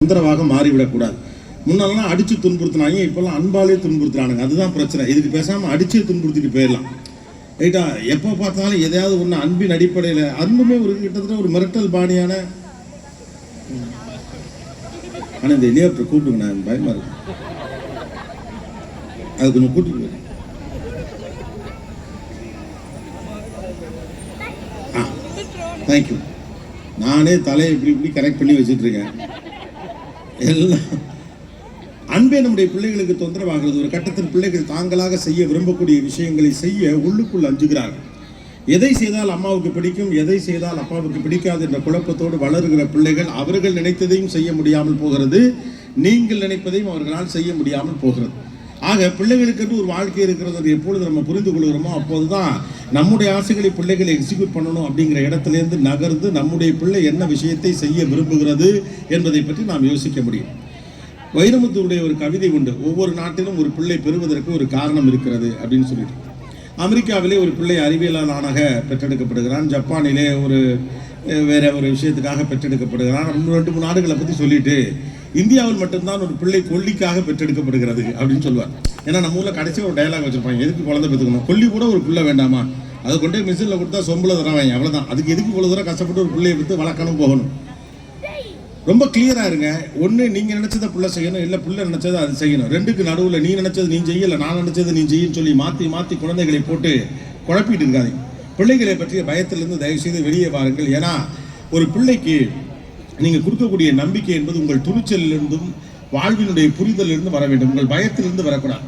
தொந்தரவாக மாறிவிடக்கூடாது. முன்னெல்லாம் அடிச்சு துன்புறுத்தினாங்க, இப்பெல்லாம் அன்பாலே துன்புறுத்துறானுங்க. அதுதான் பிரச்சனை. இதுக்கு பேசாமல் அடிச்சே துன்புறுத்திட்டு போயிடலாம். ரைட்டா? எப்போ பார்த்தாலும் எதையாவது ஒன்று அன்பின் அடிப்படையில், அன்புமே ஒரு கிட்டத்தட்ட ஒரு மிரட்டல் பாணியான. ஆனால் இந்த ஹெலிகாப்டர் கூப்பிடுங்க, நான் பயமா இருக்கு, அது கொஞ்சம் கூப்பிட்டு. தேங்க்யூ. நானே தலையை இப்படி இப்படி கரெக்ட் பண்ணி வச்சுட்டு இருக்கேன். எல்லாம் அன்பே நம்முடைய பிள்ளைகளுக்கு தொந்தரவாகிறது. ஒரு கட்டத்தில் பிள்ளைகள் தாங்களாக செய்ய விரும்பக்கூடிய விஷயங்களை செய்ய உள்ளுக்குள் அஞ்சுகிறார்கள். எதை செய்தால் அம்மாவுக்கு பிடிக்கும், எதை செய்தால் அப்பாவுக்கு பிடிக்காது என்ற குழப்பத்தோடு வளருகிற பிள்ளைகள் அவர்கள் நினைத்ததையும் செய்ய முடியாமல் போகிறது, நீங்கள் நினைப்பதையும் அவர்களால் செய்ய முடியாமல் போகிறது. ஆக பிள்ளைகளுக்கு ஒரு வாழ்க்கை இருக்கிறது. எப்பொழுது நம்ம புரிந்து கொள்கிறோமோ அப்போதுதான் நம்முடைய ஆசைகளை பிள்ளைகளை எக்ஸிக்யூட் பண்ணணும் அப்படிங்கிற இடத்துலேருந்து நகர்ந்து நம்முடைய பிள்ளை என்ன விஷயத்தை செய்ய விரும்புகிறது என்பதை பற்றி நாம் யோசிக்க முடியும். வைரமுத்துடைய ஒரு கவிதை உண்டு, ஒவ்வொரு நாட்டிலும் ஒரு பிள்ளை பெறுவதற்கு ஒரு காரணம் இருக்கிறது அப்படின்னு சொல்லிட்டு. அமெரிக்காவிலே ஒரு பிள்ளை அறிவியலாளனாக பெற்றெடுக்கப்படுகிறான். ஜப்பானிலே வேற ஒரு விஷயத்துக்காக பெற்றெடுக்கப்படுகிறான். 2-3 நாடுகளை பற்றி சொல்லிட்டு இந்தியாவில் மட்டும்தான் ஒரு பிள்ளை கொல்லிக்காக பெற்றெடுக்கப்படுகிறது அப்படின்னு சொல்லுவார். ஏன்னா நம்ம ஊரில் கடைசி ஒரு டயலாக் வச்சிருப்பாங்க, எதுக்கு குழந்தை பெற்றுக்கணும், கொல்லி கூட ஒரு பிள்ளை வேண்டாமா, அதை கொண்டே மிஷினில் கொடுத்தா சொம்பில் தரவாங்க, அவ்வளோதான், அதுக்கு எதுக்கு இவ்வளோ தூரம் கஷ்டப்பட்டு ஒரு பிள்ளையை விட்டு வளர்க்கணும் போகணும். ரொம்ப கிளியராக இருங்க. ஒன்று நீங்கள் நினச்சதை பிள்ளை செய்யணும், இல்லை பிள்ளை நினச்சதை அது செய்யணும். ரெண்டுக்கு நடுவில் நீ நினச்சது நீ செய்யலை, நான் நினச்சது நீ செய்யன்னு சொல்லி மாற்றி மாற்றி குழந்தைகளை போட்டு குழப்பிட்டு இருக்காதீங்க. பிள்ளைகளை பற்றிய பயத்திலிருந்து தயவுசெய்து வெளியே வாருங்கள். ஏன்னா ஒரு பிள்ளைக்கு நீங்கள் கொடுக்கக்கூடிய நம்பிக்கை என்பது உங்கள் துணிச்சலிலிருந்தும் வாழ்வினுடைய புரிதலிருந்து வர வேண்டும், உங்கள் பயத்திலிருந்து வரக்கூடாது.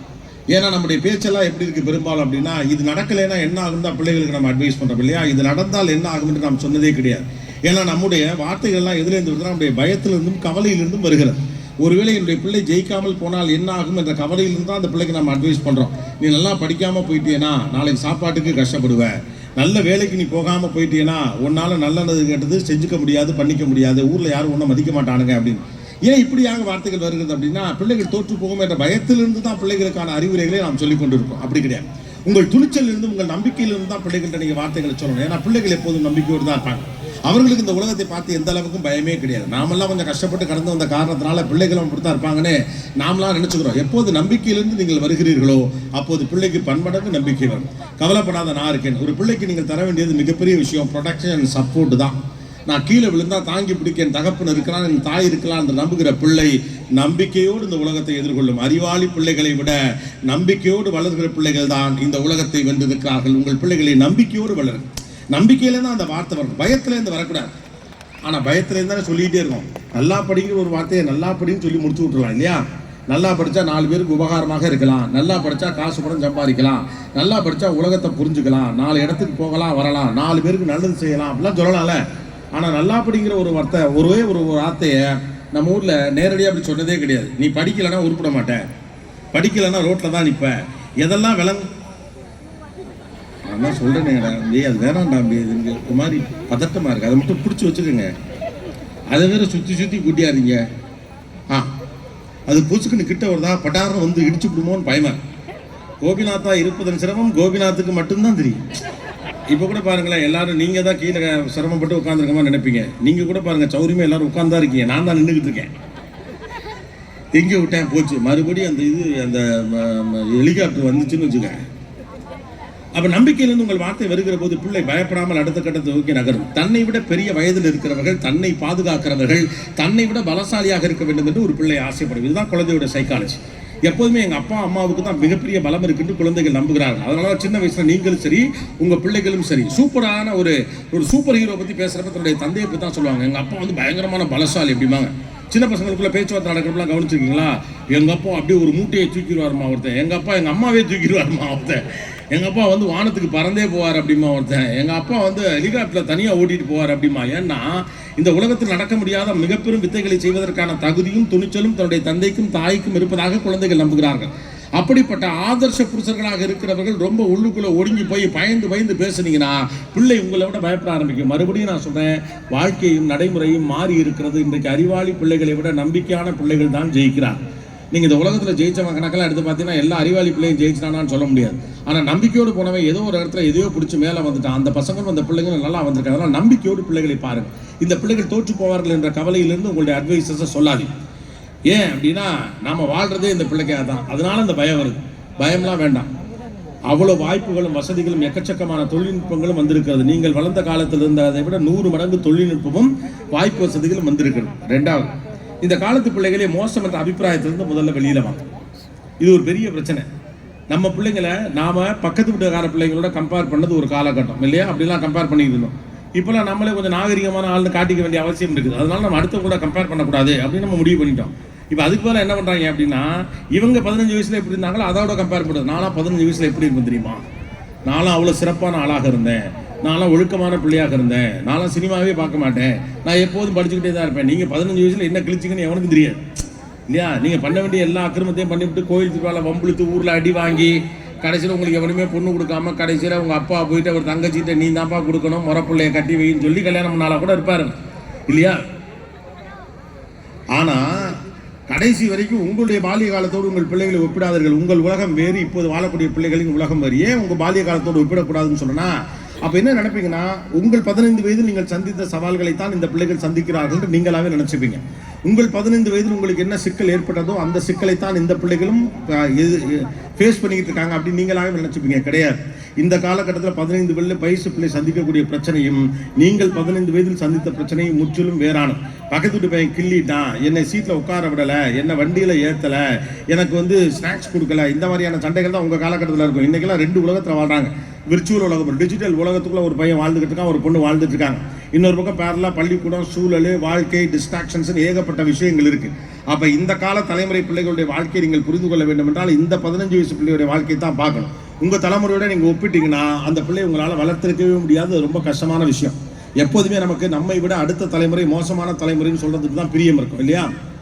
ஏன்னா நம்முடைய பேச்செல்லாம் எப்படி இருக்குது பெரும்பாலும் அப்படின்னா, இது நடக்கலைன்னா என்ன ஆகும் தான் பிள்ளைகளுக்கு நம்ம அட்வைஸ் பண்ணுறோம் இல்லையா, இது நடந்தால் என்ன ஆகும் என்று நாம் சொன்னதே கிடையாது. ஏன்னா நம்முடைய வார்த்தைகள்லாம் எதுலேருந்து வருதுன்னா நம்முடைய பயத்திலிருந்தும் கவலையிலிருந்தும் வருகிறது. ஒருவேளை என்னுடைய பிள்ளை ஜெயிக்காமல் போனால் என்ன ஆகும் என்ற கவலையிலிருந்து தான் அந்த பிள்ளைக்கு நம்ம அட்வைஸ் பண்ணுறோம். நீ நல்லா படிக்காமல் போயிட்டேன்னா நாளைக்கு சாப்பாட்டுக்கு கஷ்டப்படுவேன், நல்ல வேலைக்கு நீ போகாமல் போயிட்டீங்கன்னா உன்னால் நல்லது கேட்டது செஞ்சுக்க முடியாது, பண்ணிக்க முடியாது, ஊரில் யாரும் ஒன்றும் மதிக்க மாட்டானுங்க அப்படின்னு. ஏன் இப்படியாக வார்த்தைகள் வருகிறது அப்படின்னா, பிள்ளைகள் தோற்று போகும் என்ற பயத்திலிருந்து தான் பிள்ளைகளுக்கான அறிவுரைகளை நாம் சொல்லிக் கொண்டு இருக்கோம். அப்படி கிடையாது. உங்கள் துணிச்சலிருந்து உங்கள் நம்பிக்கையிலிருந்து தான் பிள்ளைகள்கிட்ட நீங்கள் வார்த்தைகளை சொல்லணும். ஏன்னா பிள்ளைகள் எப்போதும் நம்பிக்கையோடு தான் இருப்பாங்க. அவர்களுக்கு இந்த உலகத்தை பார்த்து எந்த அளவுக்கும் பயமே கிடையாது. நாமெல்லாம் கொஞ்சம் கஷ்டப்பட்டு கடந்து வந்த காரணத்தினால பிள்ளைகளும் அப்படித்தான் இருப்பாங்கன்னு நாமெல்லாம் நினைச்சுக்கிறோம். எப்போது நம்பிக்கையிலிருந்து நீங்கள் வருகிறீர்களோ அப்போது பிள்ளைக்கு பன்மடங்கு நம்பிக்கை வரும். கவலைப்படாத, நான் இருக்கேன். ஒரு பிள்ளைக்கு நீங்கள் தர வேண்டியது மிகப்பெரிய விஷயம் ப்ரொடெக்ஷன் அண்ட் சப்போர்ட் தான். நான் கீழே விழுந்தா தாங்கி பிடிக்க என் தகப்பன் இருக்கிறான், என் தாய் இருக்கலாம் என்று நம்புகிற பிள்ளை நம்பிக்கையோடு இந்த உலகத்தை எதிர்கொள்ளும். அறிவாளி பிள்ளைகளை விட நம்பிக்கையோடு வளர்கிற பிள்ளைகள் தான் இந்த உலகத்தை வென்றிருக்கிறார்கள். உங்கள் பிள்ளைகளை நம்பிக்கையோடு வளரும். நம்பிக்கையில தான் அந்த வார்த்தை வரும், பயத்திலேருந்து வரக்கூடாது. ஆனால் பயத்திலேருந்து தானே சொல்லிகிட்டே இருக்கோம். நல்லா படிக்கிற ஒரு வார்த்தையை நல்லா படின்னு சொல்லி முடிச்சு விட்டுருலாம் இல்லையா. நல்லா படித்தா 4 பேருக்கு உபகாரமாக இருக்கலாம், நல்லா படித்தா காசு பணம் சம்பாதிக்கலாம், நல்லா படித்தா உலகத்தை புரிஞ்சுக்கலாம், 4 இடத்துக்கு போகலாம் வரலாம், 4 பேருக்கு நல்லது செய்யலாம் அப்படிலாம் சொல்லலாம்ல. ஆனால் நல்லா படிக்கிற ஒரு வார்த்தை, ஒரு வார்த்தையை நம்ம ஊரில் நேரடியாக அப்படி சொன்னதே கிடையாது. நீ படிக்கலைன்னா உருப்பிட மாட்டேன், படிக்கலைன்னா ரோட்டில் தான் நிற்ப, எதெல்லாம் நான் சொல்கிறேன் அது வேணாண்டாம்பி, இதுங்க ஒரு மாதிரி பதட்டமாக இருக்குது, அதை மட்டும் பிடிச்சி வச்சுக்கோங்க. அதை வேற சுற்றி கூட்டியாதீங்க. அது பூச்சுக்குன்னு கிட்ட வருதா பட்டாரம் வந்து இடிச்சு விடுமோன்னு பயமா. கோபிநாத்தா இருப்பதன் சிரமம் கோபிநாத்துக்கு மட்டும்தான் தெரியும். இப்போ கூட பாருங்களேன், எல்லாரும் நீங்கள் தான் கீழே சிரமப்பட்டு உட்காந்துருக்க மாதிரி நினைப்பீங்க. நீங்கள் கூட பாருங்கள், சௌரியமாக எல்லாரும் உட்காந்தா இருக்கீங்க, நான் தான் நின்றுக்கிட்டு இருக்கேன். எங்கே விட்டேன் போச்சு, மறுபடியும் அந்த ஹெலிகாப்டர் வந்துச்சுன்னு வச்சுக்க. அப்போ நம்பிக்கையிலிருந்து உங்கள் வார்த்தை வருகிற போது பிள்ளை பயப்படாமல் அடுத்த கட்டத்தை நோக்கி நகரும். தன்னை விட பெரிய வயதில் இருக்கிறவர்கள், தன்னை பாதுகாக்கிறவர்கள், தன்னை விட பலசாலியாக இருக்க வேண்டும் என்று ஒரு பிள்ளை ஆசைப்படும். இதுதான் குழந்தையோட சைக்காலஜி. எப்போதுமே எங்கள் அப்பா அம்மாவுக்கு தான் மிகப்பெரிய பலம் இருக்குன்னு குழந்தைகள் நம்புகிறார்கள். அதனால சின்ன வயசுல நீங்களும் சரி உங்கள் பிள்ளைகளும் சரி சூப்பரான ஒரு சூப்பர் ஹீரோ பற்றி பேசுகிறப்ப தன்னுடைய தந்தையை பற்றி தான் சொல்லுவாங்க. எங்கள் அப்பா வந்து பயங்கரமான பலசாலி அப்படிம்பாங்க. சின்ன பசங்களுக்குள்ள பேச்சுவார்த்தை நடக்கிறப்பெல்லாம் கவனிச்சிருக்கீங்களா? எங்கள் அப்பா அப்படியே ஒரு மூட்டையை தூக்கிடுவாருமா ஒருத்தன், எங்கள் அப்பா எங்கள் அம்மாவே தூக்கிடுவாருமா ஒருத்தன், எங்கள் அப்பா வந்து வானத்துக்கு பறந்தே போவார் அப்படிமா ஒருத்தன், எங்கள் அப்பா வந்து ஹெலிகாப்டரில் தனியாக ஓட்டிகிட்டு போவார் அப்படிமா. ஏன்னா இந்த உலகத்தில் நடக்க முடியாத மிகப்பெரும் வித்தைகளை செய்வதற்கான தகுதியும் துணிச்சலும் தன்னுடைய தந்தைக்கும் தாய்க்கும் இருப்பதாக குழந்தைகள் நம்புகிறார்கள். அப்படிப்பட்ட ஆதர்ச புருஷர்களாக இருக்கிறவர்கள் ரொம்ப உள்ளுக்குள்ளே ஒடுங்கி போய் பயந்து பேசுனீங்கன்னா பிள்ளை உங்களை விட பயப்பட ஆரம்பிக்கும். மறுபடியும் நான் சொல்கிறேன், வாழ்க்கையும் நடைமுறையும் மாறி இருக்கிறது. இன்றைக்கு அறிவாளி பிள்ளைகளை விட நம்பிக்கையான பிள்ளைகள் தான் ஜெயிக்கிறார். நீங்கள் இந்த உலகத்தில் ஜெயிச்சவங்க கணக்கெல்லாம் எடுத்து பார்த்தீங்கன்னா எல்லா அறிவாளி பிள்ளையும் ஜெயிச்சிட்டானான்னு சொல்ல முடியாது. ஆனால் நம்பிக்கையோடு போனவன் ஏதோ ஒரு இடத்துல எதையோ பிடிச்சி மேலே வந்துட்டான். அந்த பசங்களும் அந்த பிள்ளைங்களும் நல்லா வந்திருக்காங்க. அதனால் நம்பிக்கையோடு பிள்ளைகளை பாருங்கள். இந்த பிள்ளைகள் தோற்று போவார்கள் என்ற கவலையிலிருந்து உங்களுடைய அட்வைஸஸை சொல்லாது. ஏன் அப்படின்னா நாம் வாழ்கிறதே இந்த பிள்ளைக்காக தான். அதனால இந்த பயம் வருது. பயம்லாம் வேண்டாம். அவ்வளோ வாய்ப்புகளும் வசதிகளும் எக்கச்சக்கமான தொழில்நுட்பங்களும் வந்திருக்கிறது. நீங்கள் வளர்ந்த காலத்தில் இருந்ததை விட 100 மடங்கு தொழில்நுட்பமும் வாய்ப்பு வசதிகளும் வந்திருக்கிறது. ரெண்டாவது, இந்த காலத்து பிள்ளைகளே மோசம் என்ற அபிப்பிராயத்திலிருந்து முதல்ல வெளியில வாங்க. இது ஒரு பெரிய பிரச்சனை. நம்ம பிள்ளைங்களை நாம பக்கத்து வீட்டுக்கார பிள்ளைங்களோட கம்பேர் பண்ணது ஒரு காலகட்டம் இல்லையா? அப்படிலாம் கம்பேர் பண்ணிட்டு இருந்தோம். இப்போலாம் நம்மளே கொஞ்சம் நாகரிகமான ஆள்னு காட்டிக்க வேண்டிய அவசியம் இருக்குது. அதனால நம்ம அடுத்த கூட கம்பேர் பண்ணக்கூடாது அப்படின்னு நம்ம முடிவு பண்ணிட்டோம். இப்போ அதுக்கு மேலே என்ன பண்ணுறாங்க அப்படின்னா, இவங்க 15 வயசுல எப்படி இருந்தாங்களோ அதோட கம்பேர் பண்ணுறது. நானும் 15 வயசுல எப்படி இருக்கும் தெரியுமா? நானும் அவ்வளோ சிறப்பான ஆளாக இருந்தேன், நானும் ஒழுக்கமான பிள்ளையாக இருந்தேன், நானும் சினிமாவே பார்க்க மாட்டேன், நான் எப்போதும் படிச்சுக்கிட்டே தான் இருப்பேன். நீங்கள் 15 வயசுல என்ன கிழிச்சிங்கன்னு எவனுக்கும் தெரியாது இல்லையா? நீங்கள் பண்ண வேண்டிய எல்லா அக்கிரமத்தையும் பண்ணிவிட்டு கோயில் திருவிழா வம்புழுத்து ஊரில் அடி வாங்கி கடைசியில் உங்களுக்கு எவனுமே பொண்ணு கொடுக்காம கடைசியில் உங்கள் அப்பா போயிட்டு அவர் தங்கச்சிட்ட நீ தான்ப்பா கொடுக்கணும், முறை பிள்ளைய கட்டி வைன்னு சொல்லி கல்யாணம் பண்ணால கூட இருப்பாரு இல்லையா? ஆனால் கடைசி வரைக்கும் உங்களுடைய பாலிய காலத்தோடு உங்கள் பிள்ளைகளை ஒப்பிடாதீர்கள். உங்கள் உலகம் வேறு, இப்போது வாழக்கூடிய பிள்ளைகளின் உலகம் வேறு. ஏன் உங்கள் பாலிய காலத்தோடு ஒப்பிடக்கூடாதுன்னு சொன்னா, அப்போ என்ன நினைப்பீங்கன்னா, உங்கள் 15 வயதில் நீங்கள் சந்தித்த சவால்களை தான் இந்த பிள்ளைகள் சந்திக்கிறார்கள் என்று நீங்களாவே நினைச்சுப்பீங்க. உங்கள் 15 வயதில் உங்களுக்கு என்ன சிக்கல் ஏற்பட்டதோ அந்த சிக்கலைத்தான் இந்த பிள்ளைகளும் ஃபேஸ் பண்ணிக்கிட்டு இருக்காங்க அப்படின்னு நீங்களாவே நினைச்சுப்பீங்க. கிடையாது. இந்த காலகட்டத்தில் 15 வயசு பிள்ளை சந்திக்கக்கூடிய பிரச்சனையும் நீங்கள் 15 வயதில் சந்தித்த பிரச்சனையும் முற்றிலும் வேறான. பக்கத்து வீட்டு பையன் கிள்ளிட்டான், என்னை சீட்டில் உட்கார விடலை, என்னை வண்டியில் ஏற்றலை, எனக்கு ஸ்நாக்ஸ் கொடுக்கல, இந்த மாதிரியான சண்டைகள் தான் உங்கள் காலகட்டத்தில் இருக்கும். இன்றைக்கெல்லாம் 2 உலகத்தில் வாழ்றாங்க. விர்ச்சுவல் உலகம், டிஜிட்டல் உலகத்துக்குள்ள ஒரு பையன் வாழ்ந்துகிட்டு இருக்கான், ஒரு பொண்ணு வாழ்ந்துட்டு இருக்காங்க. இன்னொரு பக்கம் பேரலாக பள்ளிக்கூடம், சூழல், வாழ்க்கை, டிஸ்ட்ராக்ஷன்ஸ் ஏகப்பட்ட விஷயங்கள் இருக்கு. அப்போ இந்த கால தலைமுறை பிள்ளைகளுடைய வாழ்க்கையை நீங்கள் புரிந்து கொள்ள வேண்டும் என்றால் இந்த 15 வயசு பிள்ளையுடைய வாழ்க்கையை தான் பார்க்கணும். உங்கள் தலைமுறையோட நீங்கள் ஒப்பிட்டீங்கன்னா அந்த பிள்ளையை உங்களால் வளர்த்திருக்கவே முடியாது. ரொம்ப கஷ்டமான விஷயம். எப்போதுமே நமக்கு நம்மை விட அடுத்த தலைமுறை மோசமான தலைமுறைன்னு சொல்றதுக்கு தான் பிரியம் இருக்கும் இல்லையா?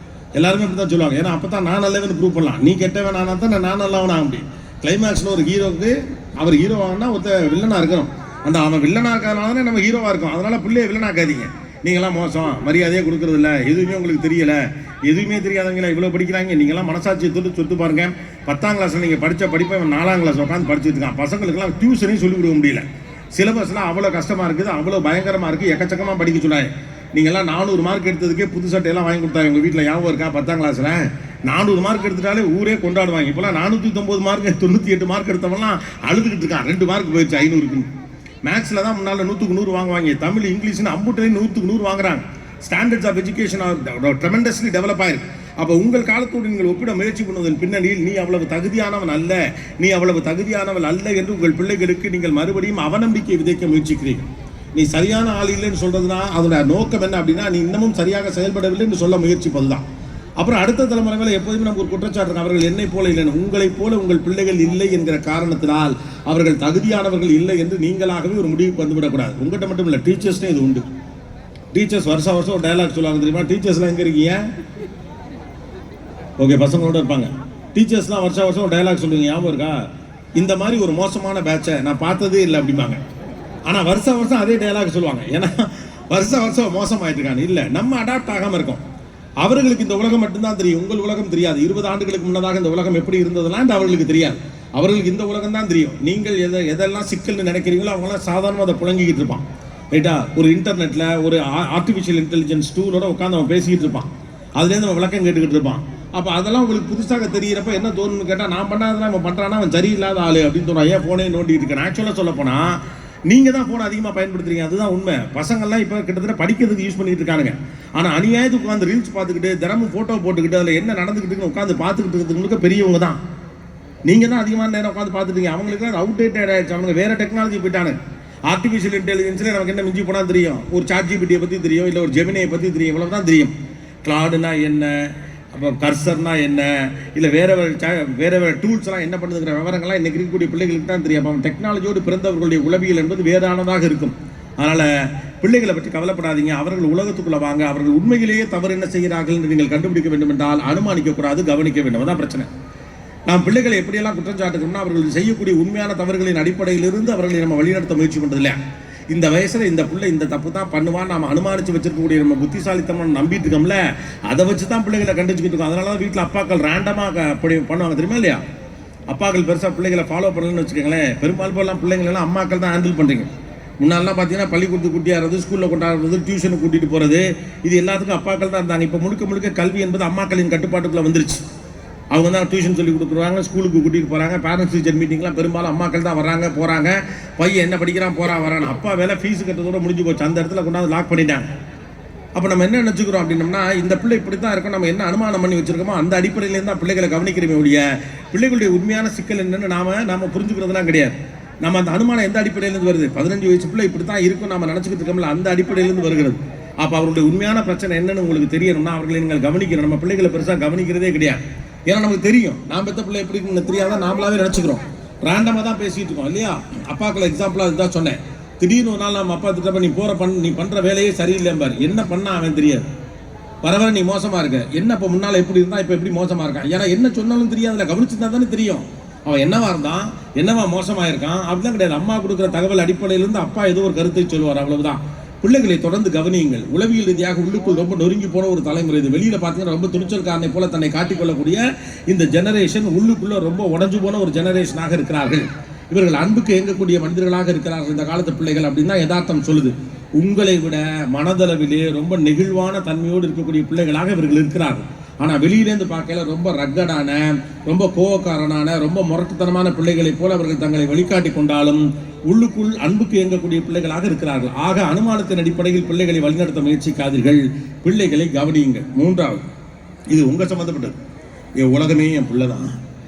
எல்லாருமே அப்படி தான் சொல்லுவாங்க. ஏன்னா அப்போ தான் நான் நல்லவன் ப்ரூவ் பண்ணலாம். நீ கெட்டவன் ஆனா தான் நான் நல்லவன் ஆக முடியும். கிளைமேக்ஸில் ஒரு ஹீரோவுக்கு அவர் ஹீரோவானா ஒருத்த வில்லனா இருக்கணும். அந்த அவன் வில்லனா இருக்கிறதுனால நம்ம ஹீரோவா இருக்கோம். அதனால பிள்ளைய வில்லனாக்காதீங்க. நீங்களாம் மோசம், மரியாதையே கொடுக்கறது இல்லை, எதுவுமே உங்களுக்கு தெரியல, எதுவுமே தெரியாதவங்களா இவ்வளோ படிக்கிறாங்க. நீங்களாம் மனசாட்சியை தொட்டு சொத்து பாருங்க. 10ஆம் கிளாஸ்ல நீங்கள் படித்த படிப்பை 4ஆம் கிளாஸ் உட்காந்து படிச்சுட்டு இருக்கான். பசங்களுக்குலாம் டியூஷனையும் சொல்லிக் கொடுக்க முடியல. சிலபஸ்லாம் அவ்வளோ கஷ்டமாக இருக்குது, அவ்வளோ பயங்கரமாக இருக்குது, எக்கச்சக்கமாக படிக்க சொன்னாங்க. நீங்கள்லாம் 400 மார்க் எடுத்ததுக்கே புது சட்டையெல்லாம் வாங்கி கொடுத்தாங்க. உங்கள் வீட்டில் ஞாபகம் இருக்கா? 10ஆம் கிளாஸில் 400 மார்க் எடுத்துட்டாலே ஊரே கொண்டாடுவாங்க. இப்போலாம் 409 மார்க் 98 மார்க் எடுத்தவங்கலாம் அழுதுகிட்டு இருக்கான். 2 மார்க் போயிடுச்சு 500க்கு. மேக்ஸில் தான் முன்னால் 100க்கு 100 வாங்குவாங்க. தமிழ், இங்கிலீஷ்னு அம்புட்டையும் 100க்கு 100 வாங்குறாங்க. Standards of education tremendously develop ஆயிருக்கு. அப்போ உங்கள் காலத்தோடு நீங்கள் ஒப்பிட முயற்சி பண்ணுவதன் பின்னணியில் நீ அவ்வளவு தகுதியானவன் அல்ல, நீ அவ்வளவு தகுதியானவன் அல்ல என்று உங்கள் பிள்ளைகளுக்கு நீங்கள் மறுபடியும் அவநம்பிக்கை விதைக்க முயற்சிக்கிறீர்கள். நீ சரியான ஆள் இல்லைன்னு சொல்றதுனா அதோட நோக்கம் என்ன அப்படின்னா, நீ இன்னமும் சரியாக செயல்படவில்லை என்று சொல்ல முயற்சிப்பதுதான். அப்புறம் அடுத்த தலைமுறைகளை எப்போதுமே நமக்கு ஒரு குற்றச்சாட்டு, அவர்கள் என்னை போல இல்லைன்னு. உங்களைப் போல உங்கள் பிள்ளைகள் இல்லை என்கிற காரணத்தினால் அவர்கள் தகுதியானவர்கள் இல்லை என்று நீங்களாகவே ஒரு முடிவுக்கு வந்துவிடக்கூடாது. உங்கள்கிட்ட மட்டும் இல்லை, டீச்சர்ஸ்னே இது உண்டு. டீச்சர்ஸ் வருஷம் ஒரு டயலாக் சொல்லுவாங்க தெரியுமா? டீச்சர்ஸ்லாம் எங்கே இருக்கீங்க? ஓகே, பசங்களோட இருப்பாங்க. டீச்சர்ஸ்லாம் வருஷம் ஒரு டயலாக் சொல்லுவீங்க, ஞாபகம் இருக்கா? இந்த மாதிரி ஒரு மோசமான பேட்சை நான் பார்த்ததே இல்லை அப்படிம்பாங்க. ஆனால் வருஷம் அதே டயலாக் சொல்லுவாங்க. ஏன்னா வருஷம் மோசமாயிட்டு இருக்காங்க. இல்லை, நம்ம அடாப்ட் ஆகாமல் இருக்கோம். அவர்களுக்கு இந்த உலகம் மட்டும்தான் தெரியும், உங்கள் உலகம் தெரியாது. 20 ஆண்டுகளுக்கு முன்னதாக இந்த உலகம் எப்படி இருந்ததுலாம் அவர்களுக்கு தெரியாது. அவர்களுக்கு இந்த உலகம் தான் தெரியும். நீங்கள் எதெல்லாம் சிக்கல்னு நினைக்கிறீங்களோ அவங்களாம் சாதாரணமாக அதை புழங்கிக்கிட்டு இருப்பான். ரைட்டா? ஒரு இன்டர்நெட்டில் ஒரு ஆர்டிஃபிஷியல் இன்டெலிஜென்ஸ் டூலோட உட்காந்து அவன் பேசிக்கிட்டு இருப்பான். அதுலேருந்து அவன் விளக்கம் கேட்டுக்கிட்டு இருப்பான். அப்போ அதெல்லாம் உங்களுக்கு புதுசாக தெரிகிறப்ப என்ன தோணுன்னு கேட்டால், நான் பண்ணாதெல்லாம் அவன் பண்ணுறான்னா அவன் சரியில்லாத ஆள் அப்படின்னு தோணும். ஏன் ஃபோனே நோண்டிட்டு இருக்கேன்? ஆக்சுவலாக சொல்ல போனால் நீங்கள் தான் ஃபோனை அதிகமாக பயன்படுத்துறீங்க. அதுதான் உண்மை. பசங்கள்லாம் இப்போ கிட்டத்தட்ட படிக்கிறதுக்கு யூஸ் பண்ணிட்டு இருக்கானுங்க. ஆனால் அநியாயத்துக்கு உட்காந்து ரீல்ஸ் பார்த்துக்கிட்டு தினமும் ஃபோட்டோ போட்டுக்கிட்டு அதில் என்ன நடந்துக்கிட்டு உட்காந்து பார்த்துக்கிட்டு இருக்கிறதுக்கு பெரியவங்க தான். நீங்கள் தான் அதிகமான நேரம் உட்காந்து பார்த்துட்டீங்க. அவங்களுக்கு அவுடேட்டட் ஆகிடுச்சு. அவங்க வேறு டெக்னாலஜி போயிட்டானு. ஆர்டிஃபிஷியல் இன்டெலிஜென்ஸில் நமக்கு என்ன மிஞ்சி போனால் தெரியும்? ஒரு சாட்ஜிபிட்டியை பற்றி தெரியும், இல்லை ஒரு ஜெமினியை பற்றி தெரியும், இவ்வளோ தான் தெரியும். கிளாடுனா என்ன, அப்போ கர்சர்னா என்ன, இல்லை வேறு டூல்ஸ்லாம் என்ன பண்ணுதுங்கிற விவரங்கள்லாம் இன்றைக்கி இருக்கக்கூடிய பிள்ளைகளுக்கு தான் தெரியும். அப்போ டெக்னாலஜியோடு பிறந்தவர்களுடைய உளவியல் என்பது வேறானதாக இருக்கும். அதனால் பிள்ளைகளை பற்றி கவலைப்படாதீங்க. அவர்கள் உலகத்துக்குள்ளே வாங்க. அவர்கள் உண்மையிலேயே தவறு என்ன செய்கிறார்கள் என்று நீங்கள் கண்டுபிடிக்க வேண்டும் என்றால் அனுமானிக்கக்கூடாது, கவனிக்க வேண்டும். அதான் பிரச்சனை. நாம் பிள்ளைகளை எப்படியெல்லாம் குற்றம் சாட்டுகிறோம்னா அவர்கள் செய்யக்கூடிய உண்மையான தவறுகளின் அடிப்படையிலிருந்து அவர்களை நம்ம வழிநடத்த முயற்சி பண்ணுறது இல்லையா? இந்த வயசுல இந்த பிள்ளை இந்த தப்பு தான் பண்ணுவான்னு நாம அனுமானிச்சு வச்சிருக்கக்கூடிய நம்ம புத்திசாலித்தனம் நம்பிட்டு இருக்கோம்ல, அதை வச்சு தான் பிள்ளைகளை கண்டிச்சுக்கிட்டு இருக்கோம். அதனால தான் வீட்டில் அப்பாக்கள் ரேண்டமாக அப்படி பண்ணுவாங்க, தெரியுமா இல்லையா? அப்பாக்கள் பெருசாக பிள்ளைகளை ஃபாலோ பண்ணலன்னு வச்சுக்கோங்களேன். பெரும்பாலும் பிள்ளைங்களெல்லாம் அம்மாக்கள் தான் ஹேண்டில் பண்ணுறீங்க. முன்னாடிலாம் பார்த்தீங்கன்னா பள்ளிக்கூடத்துக்கு கூட்டியாடுறது, ஸ்கூலில் கொண்டாடுறது, டியூஷனுக்கு கூட்டிகிட்டு போகிறது, இது எல்லாத்துக்கும் அப்பாக்கள் தான் இருந்தாங்க. இப்போ முழுக்க கல்வி என்பது அம்மாக்களின் கட்டுப்பாட்டுக்குள்ளே வந்துருச்சு. அவங்க தான் டியூஷன் சொல்லி கொடுக்குறாங்க, ஸ்கூலுக்கு கூட்டிகிட்டு போகிறாங்க. பேரண்ட்ஸ் டீச்சர் மீட்டிங்லாம் பெரும்பாலும் அம்மாக்கள் தான் வர்றாங்க போகிறாங்க. பையன் என்ன படிக்கிறான் வரான். அப்பா வேலை ஃபீஸ் கட்டுறதோட முடிஞ்சு போச்சு. அந்த இடத்துல கொண்டாந்து லாக் பண்ணிட்டாங்க. அப்போ நம்ம என்ன நினச்சிக்கிறோம் அப்படின்னம்னா, இந்த பிள்ளை இப்படி தான் இருக்கும், நம்ம என்ன அனுமானம் பண்ணி வச்சுருக்கோமோ அந்த அடிப்படையிலேருந்து தான் பிள்ளைகளை கவனிக்கிறோமே ஒழிய பிள்ளைகளுடைய உண்மையான சிக்கல் என்னென்னு நாம புரிஞ்சுக்கிறதுலாம் கிடையாது. நம்ம அந்த அனுமானம் எந்த அடிப்படையிலேருந்து வருது? 15 வயசு பிள்ளை இப்படி தான் இருக்கும் நம்ம நினச்சிக்கிட்டு இருக்கோம்ல, அந்த அடிப்படையிலேருந்து வருகிறது. அப்போ அவருடைய உண்மையான பிரச்சனை என்னன்னு உங்களுக்கு தெரியணும்னா அவர்களை நீங்கள் கவனிக்கணும். நம்ம பிள்ளைகளை பெருசாக கவனிக்கிறதே கிடையாது. ஏன்னா நமக்கு தெரியும், நாம் பெற்ற பிள்ளை எப்படி இருக்குன்னு தெரியாதான் நாமளாவே நினச்சிக்கிறோம். ரேண்டமாக தான் பேசிகிட்டு இருக்கோம் இல்லையா? அப்பாக்களை எக்ஸாம்பிளாக அதுதான் சொன்னேன். திடீர்னு ஒரு நாள் நம்ம அப்பா திட்டப்ப நீ பண்ணுற வேலையே சரியில்லைம்பார். என்ன பண்ணா அவன் தெரியாது. வர நீ மோசமாக இருக்க, என்ன இப்போ முன்னால் எப்படி இருந்தால் இப்போ எப்படி மோசமாக இருக்கான். ஏன்னா என்ன சொன்னாலும் தெரியாதுல, கவனிச்சுருந்தா தானே தெரியும் அவன் என்னவா இருந்தான், என்னவா மோசமாக இருக்கான். அப்படிலாம் கிடையாது. அம்மா கொடுக்குற தகவல் அடிப்படையிலிருந்து அப்பா ஏதோ ஒரு கருத்தை சொல்லுவார், அவ்வளவுதான். பிள்ளைகளை தொடர்ந்து கவனியுங்கள். உளவியல் ரீதியாக உள்ளுக்குள் ரொம்ப நொறுங்கி போன ஒரு தலைமுறை இது. வெளியில் பார்த்தீங்கன்னா ரொம்ப துணிச்சல்காரனை போல தன்னை காட்டிக்கொள்ளக்கூடிய இந்த ஜெனரேஷன் உள்ளுக்குள்ள ரொம்ப உடஞ்சு போன ஒரு ஜெனரேஷனாக இருக்கிறார்கள். இவர்கள் அன்புக்கு இயங்கக்கூடிய மனிதர்களாக இருக்கிறார்கள் இந்த காலத்து பிள்ளைகள் அப்படின்னு தான் யதார்த்தம் சொல்லுது. உங்களை விட மனதளவிலே ரொம்ப நெகிழ்வான தன்மையோடு இருக்கக்கூடிய பிள்ளைகளாக இவர்கள் இருக்கிறார்கள். ஆனால் வெளியிலேருந்து பார்க்கல ரொம்ப ரக்கடான, ரொம்ப கோவக்காரனான, ரொம்ப முரட்டுத்தனமான பிள்ளைகளைப் போல அவர்கள் தங்களை வழிகாட்டி கொண்டாலும் உள்ளுக்குள் அன்புக்கு இயங்கக்கூடிய பிள்ளைகளாக இருக்கிறார்கள். ஆக அனுமானத்தின் அடிப்படையில் பிள்ளைகளை வழிநடத்த முயற்சிக்காதீர்கள், பிள்ளைகளை கவனியுங்கள். மூன்றாவது, இது உங்க சம்மந்தப்பட்டது. என் உலகமே என் பிள்ளை தான்,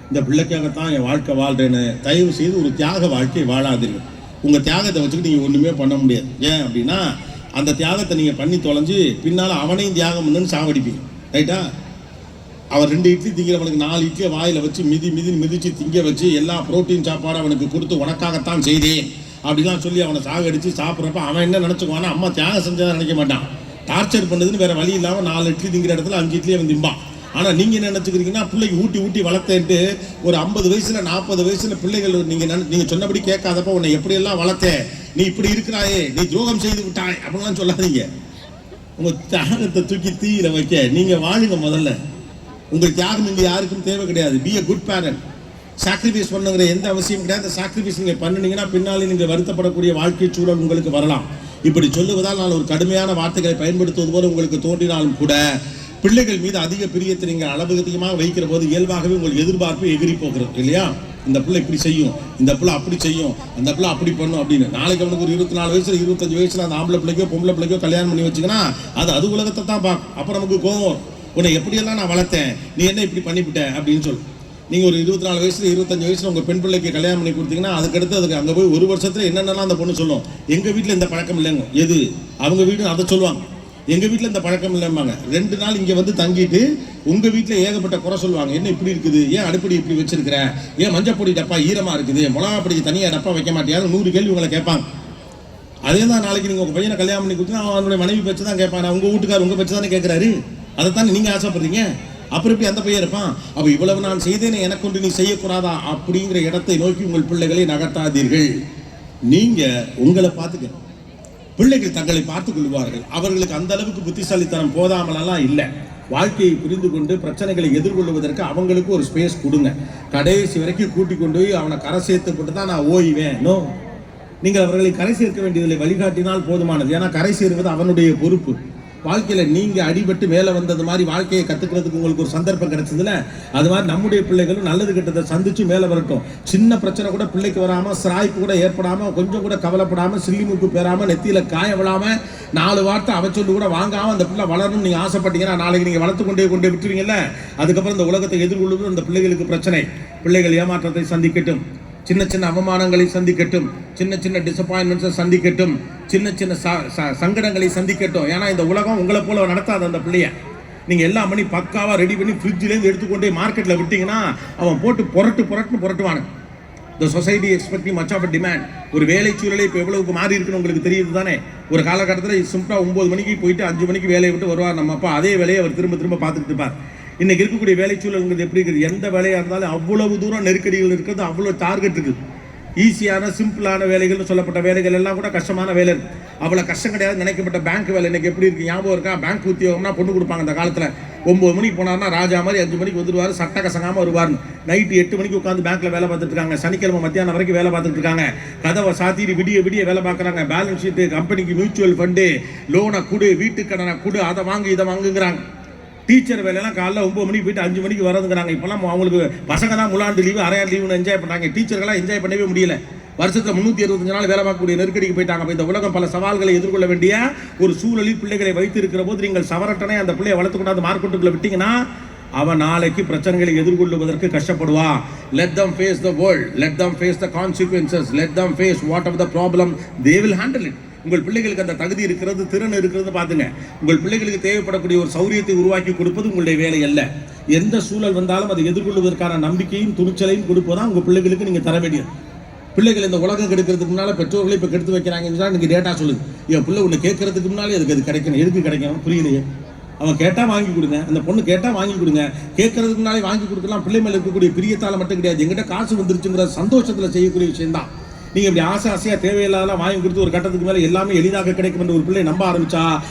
இந்த பிள்ளைக்காகத்தான் என் வாழ்க்கை வாழ்றேன்னு தயவு செய்து ஒரு தியாக வாழ்க்கை வாழாதீர்கள். உங்கள் தியாகத்தை வச்சுக்கிட்டு நீங்கள் ஒன்றுமே பண்ண முடியாது. ஏன் அப்படின்னா அந்த தியாகத்தை நீங்கள் பண்ணி தொலைஞ்சு பின்னால் அவனையும் தியாகம் பண்ணுன்னு சாவடிப்பீங்க. ரைட்டா? அவர் 2 இட்லி திங்கிறவனுக்கு 4 இட்லியை வாயில் வச்சு மிதிச்சு திங்க வச்சு எல்லா புரோட்டீன் சாப்பாடு அவனுக்கு கொடுத்து உனக்காகத்தான் செய்தேன் அப்படிலாம் சொல்லி அவனை சாகடிச்சு சாப்பிட்றப்ப அவன் என்ன நினச்சிக்குவானா, அம்மா தியாகம் செஞ்சதை நினைக்க மாட்டான். டார்ச்சர் பண்ணுறதுன்னு வேறு வழி இல்லாமல் 4 இட்லி திங்கிற இடத்துல 5 இட்லியை அவன் திம்பான். ஆனால் நீங்கள் என்ன நினச்சிக்கிறீங்கன்னா, பிள்ளைக்கு ஊட்டி வளர்த்தேன்ட்டு ஒரு 50 வயசுல 40 வயசுல பிள்ளைகள் நீங்கள் சொன்னபடி கேட்காதப்ப உன்னை எப்படியெல்லாம் வளர்த்தேன், நீ இப்படி இருக்கிறாயே, நீ துரோகம் செய்து விட்டாய் அப்படின்லாம் சொல்லாதீங்க. உங்கள் தியாகத்தை தூக்கி தீயில வைக்க நீங்கள் வாழுங்க. முதல்ல உங்கள் தியாகம் இங்கே யாருக்கும் தேவை கிடையாது. Be a good parent. Sacrifice பண்ணுங்கிற எந்த அவசியம் கிடையாது. சாக்ரிஃபைஸ் நீங்கள் பண்ணினீங்கன்னா பின்னாலே நீங்கள் வருத்தப்படக்கூடிய வாழ்க்கை சூழல் உங்களுக்கு வரலாம். இப்படி சொல்லுவதால் நான் ஒரு கடுமையான வார்த்தைகளை பயன்படுத்துவது போல உங்களுக்கு தோன்றினாலும் கூட பிள்ளைகள் மீது அதிக பிரியத்தை நீங்கள் அளவுகதிகமாக வைக்கிற போது இயல்பாகவே உங்கள் எதிர்பார்ப்பு எகிரி போகிறது இல்லையா? இந்த பிள்ளை இப்படி செய்யும், இந்த பிள்ளை அப்படி செய்யும், அந்த பிள்ளை அப்படி பண்ணும் அப்படின்னு. நாளைக்கு அவனுக்கு ஒரு 24 வயசுல 25 வயசுல அந்த ஆம்பளை பிள்ளைக்கோ பொம்பளை பிள்ளைக்கோ கல்யாணம் பண்ணி வச்சுக்கினா அது உலகத்தை தான் பார்க்கும். அப்போ நமக்கு கோவம், உன்னை எப்படியெல்லாம் நான் வளர்த்தேன், நீ என்ன இப்படி பண்ணிவிட்ட அப்படின்னு சொல்லு. நீங்கள் ஒரு 24 வயசுல 25 வயசுல உங்கள் பெண் பிள்ளைக்கு கல்யாணம் பண்ணி கொடுத்தீங்கன்னா அதுக்கடுத்து அதுக்கு அங்கே போய் 1 வருஷத்துல என்னென்னலாம் அந்த பொண்ணு சொல்லும். எங்கள் வீட்டில் இந்த பழக்கம் இல்லைங்க, எது அவங்க வீடு அதை சொல்லுவாங்க. எங்கள் வீட்டில் இந்த பழக்கம் இல்லைம்பாங்க. 2 நாள் இங்கே வந்து தங்கிட்டு உங்கள் வீட்டில் ஏகப்பட்ட குறை சொல்லுவாங்க. என்ன இப்படி இருக்குது, ஏன் அடுப்படி இப்படி வச்சிருக்கிற, ஏன் மஞ்சப்பொடி டப்பா ஈரமாக இருக்குது, மிளகாப்பொடிக்கு தனியாக டப்பா வைக்க மாட்டியாரு 100 கேள்வி உங்களை கேட்பாங்க. அதே தான் நாளைக்கு நீங்கள் உங்கள் பையனை கல்யாணம் பண்ணி கொடுத்தா அவனுடைய மனைவி பற்றி தான் கேட்பான். உங்கள் வீட்டுக்கார் உங்கள் பற்றி தானே கேட்குறாரு, அதைத்தானே நீங்கள் ஆசைப்படுறீங்க. அப்புறம் எப்படி அந்த பையன் இருப்பான்? அப்போ இவ்வளவு நான் செய்தேனே எனக்கு ஒன்று நீ செய்யக்கூடாதா அப்படிங்கிற இடத்தை நோக்கி உங்கள் பிள்ளைகளை நகர்த்தாதீர்கள். நீங்கள் உங்களை பார்த்துக்க, பிள்ளைகள் தங்களை பார்த்துக் கொள்வார்கள். அவர்களுக்கு அந்த அளவுக்கு புத்திசாலித்தனம் போதாமலாம் இல்லை. வாழ்க்கையை புரிந்து கொண்டு பிரச்சனைகளை எதிர்கொள்வதற்கு அவங்களுக்கு ஒரு ஸ்பேஸ் கொடுங்க. கடைசி வரைக்கும் கூட்டி கொண்டு போய் அவனை கரை சேர்த்து போட்டு தான் நான் ஓய்வேன். நோ, நீங்கள் அவர்களை கரை சேர்க்க வேண்டியதில்லை, வழிகாட்டினால் போதுமானது. ஏன்னா கரை சேருவது அவனுடைய பொறுப்பு. வாழ்க்கையில் நீங்கள் அடிபட்டு மேலே வந்தது மாதிரி வாழ்க்கையை கற்றுக்கிறதுக்கு உங்களுக்கு ஒரு சந்தர்ப்பம் கிடைச்சதுல, அது மாதிரி நம்முடைய பிள்ளைகளும் நல்லது கெட்டதை சந்திச்சு மேலே வரட்டும். சின்ன பிரச்சனை கூட பிள்ளைக்கு வராமல், சிராய்ப்பு கூட ஏற்படாமல், கொஞ்சம் கூட கவலைப்படாமல், சில்லிமுக்கு பெறாமல், நெத்தியில் காய விடாமல், 4 வார்த்தை அவச்சொல்லு கூட வாங்காமல் அந்த பிள்ளை வளரணும்னு நீங்கள் ஆசைப்பட்டீங்கன்னா நாளைக்கு நீங்கள் வளர்த்து கொண்டே விட்டுருவீங்கல்ல. அதுக்கப்புறம் இந்த உலகத்தை எதிர்கொள்வது அந்த பிள்ளைகளுக்கு பிரச்சனை. பிள்ளைகள் ஏமாற்றத்தை சந்திக்கட்டும், சின்ன சின்ன அவமானங்களை சந்திக்கட்டும், சின்ன சின்ன டிசப்பாயின்மெண்ட்ஸை சந்திக்கட்டும், சின்ன சின்ன சங்கடங்களை சந்திக்கட்டும். ஏன்னா இந்த உலகம் உங்களை போல நடத்தாது. அந்த பிள்ளைய நீங்கள் எல்லாம் பண்ணி பக்காவாக ரெடி பண்ணி ஃப்ரிட்ஜிலேருந்து எடுத்துக்கொண்டே மார்க்கெட்டில் விட்டீங்கன்னா அவன் போட்டு புரட்டுவானு. இந்த society expecting much of a demand. ஒரு வேலை சூழலை இப்போ எவ்வளவுக்கு மாறி இருக்குன்னு உங்களுக்கு தெரியுது தானே. ஒரு காலகட்டத்தில் சிம்பிளாக 9 மணிக்கு போயிட்டு 5 மணிக்கு வேலையை விட்டு வருவார் நம்ம அப்பா. அதே வேலையை அவர் திரும்ப பார்த்துட்டு இருப்பார். இன்னைக்கு இருக்கக்கூடிய வேலை சூழல்ங்கிறது எப்படி இருக்குது? எந்த வேலையாக இருந்தாலும் அவ்வளவு தூரம் நெருக்கடிகள் இருக்கிறது, அவ்வளோ டார்கெட் இருக்குது. ஈஸியான சிம்பிளான வேலைகள்னு சொல்லப்பட்ட வேலைகள் எல்லாம் கூட கஷ்டமான வேலை இருக்கு. அவ்வளோ கஷ்டம் கிடையாது நினைக்கப்பட்ட பேங்க் வேலை இன்னைக்கு எப்படி இருக்கு ஞாபகம் இருக்கா? பேங்க் உத்தியோகம்னா பொண்ணு கொடுப்பாங்க அந்த காலத்தில். 9 மணிக்கு போனார்னா ராஜா மாதிரி 5 மணிக்கு வந்துடுவார், சட்ட கசங்காமல் வருவார்னு. நைட்டு 8 மணிக்கு உட்காந்து பேங்க்ல வேலை பார்த்துட்டு இருக்காங்க. சனிக்கிழமை மத்தியானம் வரைக்கும் வேலை பார்த்துட்டு இருக்காங்க. கதவை சாத்திட்டு விடிய விடிய வேலை பார்க்குறாங்க. பேலன்ஸ் ஷீட்டு, கம்பெனிக்கு மியூச்சுவல் ஃபண்டு, லோனை கொடு, வீட்டு கடனை கொடு, அதை வாங்கு இதை வாங்குங்கிறாங்க. டீச்சர் வேலையெல்லாம் காலைல 9 மணிக்கு போயிட்டு 5 மணிக்கு வரதுங்கிறாங்க. இப்போல்லாம் அவங்களுக்கு பசங்க தான் முழாண்டு லீவு அரையாண்டு லீவுன்னு என்ஜாய் பண்ணுறாங்க. டீச்சர்கள்லாம் என்ஜாய் பண்ணவே முடியல. வருஷத்தில் 365 நாள் வேலை பார்க்கக்கூடிய நெருக்கடிக்கு போயிட்டாங்க. இந்த உலகம் பல சவால்களை எதிர்கொள்ள வேண்டிய ஒரு சூழலில் பிள்ளைகளை வைத்து இருக்கிற போது நீங்கள் சவரட்டனை அந்த பிள்ளையை வளர்த்து கொண்டாந்து மார்க்கெட்டுக்குள்ள விட்டீங்கன்னா அவன் நாளைக்கு பிரச்சனைகளை எதிர்கொள்வதற்கு கஷ்டப்படுவா. Let them face the world, let them face the consequences, let them face what of the problem, they will handle it. உங்கள் பிள்ளைகளுக்கு அந்த தகுதி இருக்கிறது, திறன் இருக்கிறது பார்த்துங்க. உங்கள் பிள்ளைகளுக்கு தேவைப்படக்கூடிய ஒரு சௌரியத்தை உருவாக்கி கொடுப்பது உங்களுடைய வேலை அல்ல. எந்த சூழல் வந்தாலும் அதை எதிர்கொள்வதற்கான நம்பிக்கையும் துணிச்சலையும் கொடுப்பதான் உங்கள் பிள்ளைகளுக்கு நீங்கள் தர வேண்டியது. பிள்ளைகள் இந்த உலகம் கெடுக்கிறதுக்கு முன்னால் பெற்றோர்களை இப்போ கெடுத்து வைக்கிறாங்கன்னு சொன்னால் எனக்கு டேட்டா சொல்லுது. என் பிள்ளை ஒன்று கேட்கறதுக்கு முன்னாலே அதுக்கு அது கிடைக்கணும். எதுக்கு கிடைக்கணும் புரியலையே. அவன் கேட்டால் வாங்கி கொடுங்க, அந்த பொண்ணு கேட்டால் வாங்கி கொடுங்க. கேட்கறதுக்கு முன்னாலே வாங்கி கொடுக்கலாம். பிள்ளை மேலே இருக்கக்கூடிய பிரியத்தால் மட்டும் கிடையாது, எங்கிட்ட காசு வந்துருச்சுங்கிற சந்தோஷத்தில் செய்யக்கூடிய விஷயம்தான். நீங்கள் இப்படி ஆசையாக தேவையில்லாத வாங்கி கொடுத்து ஒரு கட்டத்துக்கு மேலே எல்லாமே எளிதாக கிடைக்கும் என்று ஒரு பிள்ளை நம்ப ஆரம்பிச்சா